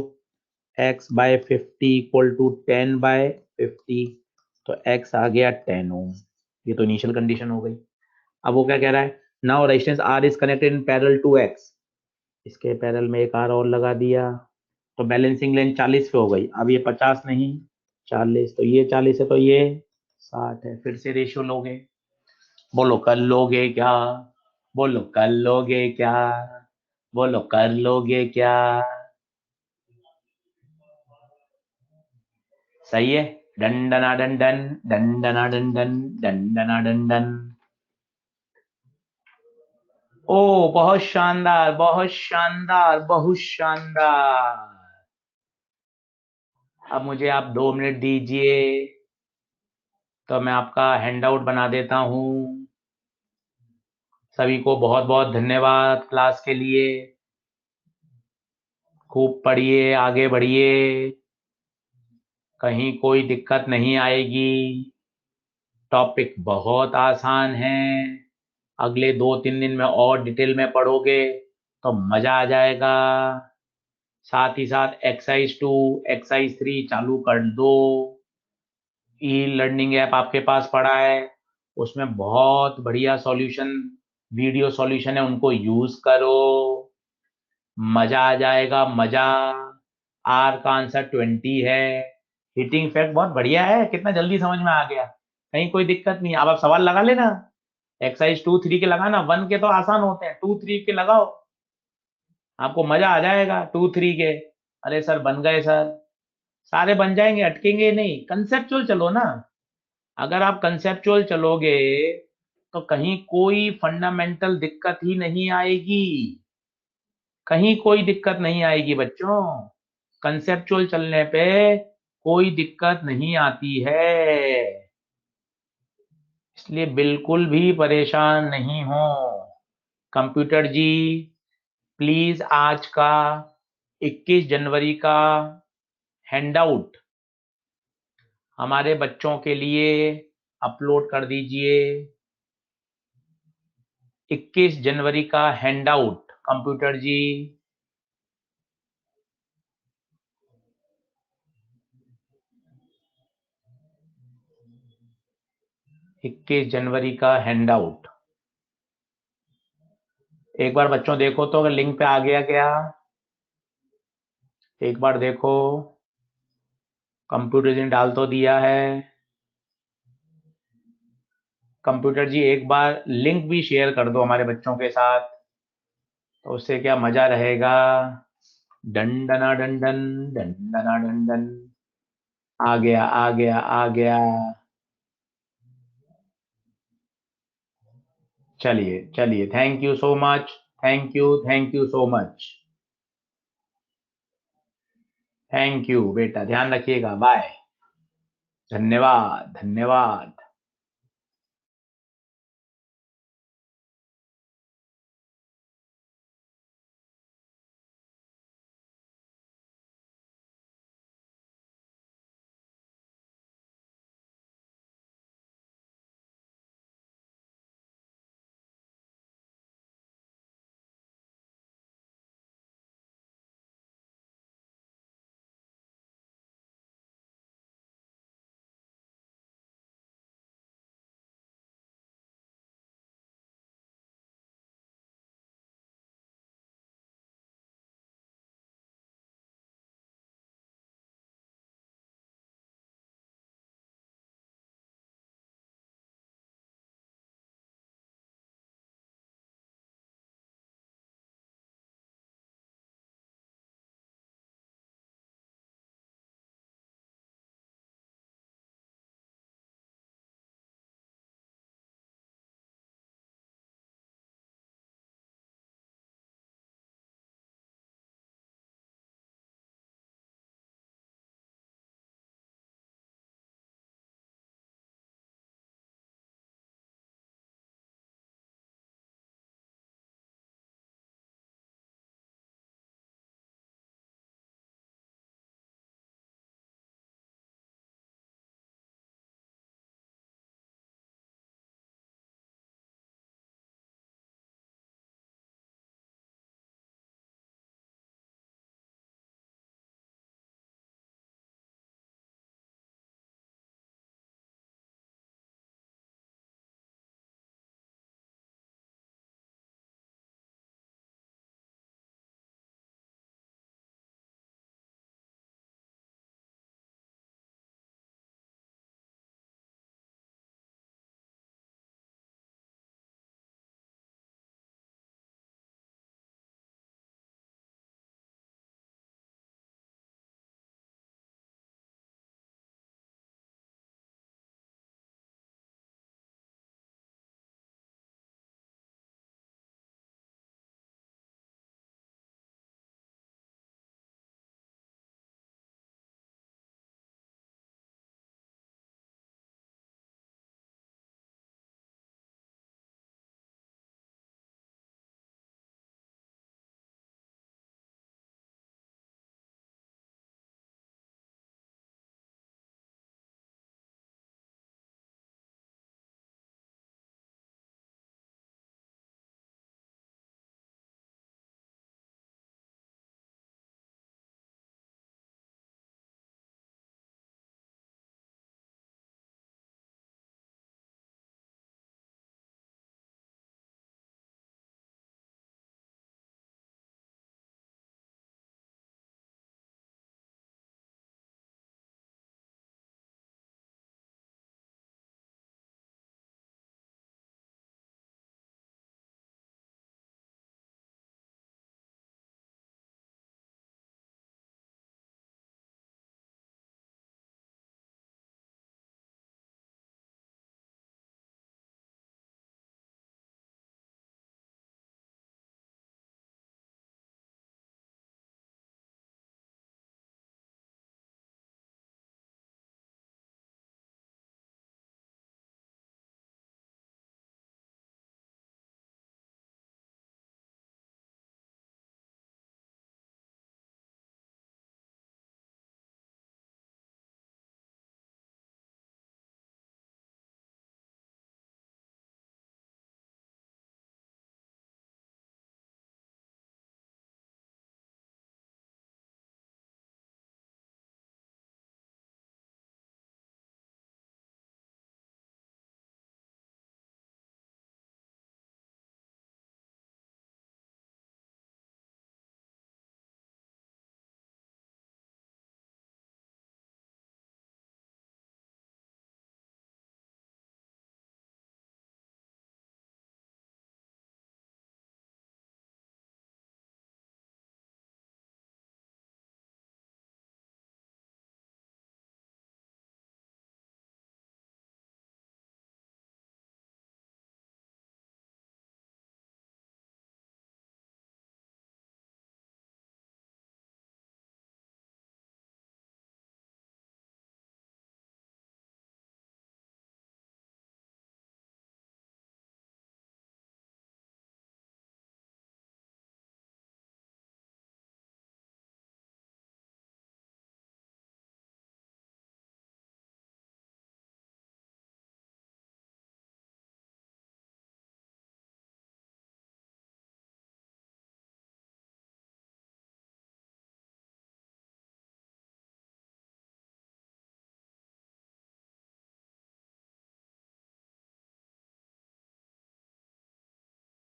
x by 50 equal to 10 by 50। तो x आ गया 10 ओम। ये तो इनिशियल कंडीशन हो गई। अब वो क्या कह रहा है, now resistance R is connected in parallel to x। इसके पैरेलल में एक R और लगा दिया तो बैलेंसिंग लेंथ 40 पे हो गई। अब ये 50 नहीं 40, तो ये 40 है तो ये 60 है। फिर से रेशियो लोगे, बोलो कर लोगे क्या? बोलो कर लोगे क्या? बोलो कर लोगे क्या? सही है। डंडना डंडन डंडना डंडन डंडना डंडन। ओ बहुत शानदार बहुत शानदार बहुत शानदार। अब मुझे आप 2 मिनट दीजिए तो मैं आपका हैंडआउट बना देता हूँ। सभी को बहुत बहुत धन्यवाद क्लास के लिए। खूब पढ़िए, आगे बढ़िए, कहीं कोई दिक्कत नहीं आएगी। टॉपिक बहुत आसान है। अगले 2-3 दिन में और डिटेल में पढ़ोगे तो मजा आ जाएगा। साथ ही साथ एक्सरसाइज 2 एक्सरसाइज 3 चालू कर दो। ई लर्निंग ऐप आपके पास पड़ा है, उसमें बहुत बढ़िया सॉल्यूशन, वीडियो सॉल्यूशन है, उनको यूज करो। मजा आ जाएगा मजा। आर का आंसर 20 है। हीटिंग इफेक्ट बहुत बढ़िया है, कितना जल्दी समझ में आ गया। कहीं कोई दिक्कत नहीं। अब आप सवाल लगा लेना, एक्सरसाइज 2-3 के लगाना। 1 के तो आसान होते हैं, 2-3 के लगाओ, आपको मजा आ जाएगा 2-3 के। अरे सर बन गए सर, सारे बन जाएंगे, अटकेंगे नहीं। कंसेप्चुअल चलो ना। अगर आप कंसेप्चुअल चलोगे तो कहीं कोई फंडामेंटल दिक्कत ही नहीं आएगी। कहीं कोई दिक्कत नहीं आएगी बच्चों। कंसेप्चुअल चलने पे कोई दिक्कत नहीं आती है, इसलिए बिल्कुल भी परेशान नहीं हो। कंप्यूटर जी प्लीज आज का 21 जनवरी का हैंडआउट हमारे बच्चों के लिए अपलोड कर दीजिए। 21 जनवरी का हैंडआउट कंप्यूटर जी। 21 जनवरी का हैंडआउट एक बार बच्चों देखो तो अगर लिंक पे आ गया क्या, एक बार देखो। कंप्यूटर जी ने डाल तो दिया है। कंप्यूटर जी एक बार लिंक भी शेयर कर दो हमारे बच्चों के साथ, तो उससे क्या मजा रहेगा। डंडना डंडन, डंडना डंडन। आ गया आ गया आ गया। चलिए चलिए, thank you so much. Thank you so much. Thank you बेटा, ध्यान रखिएगा, बाय। धन्यवाद धन्यवाद।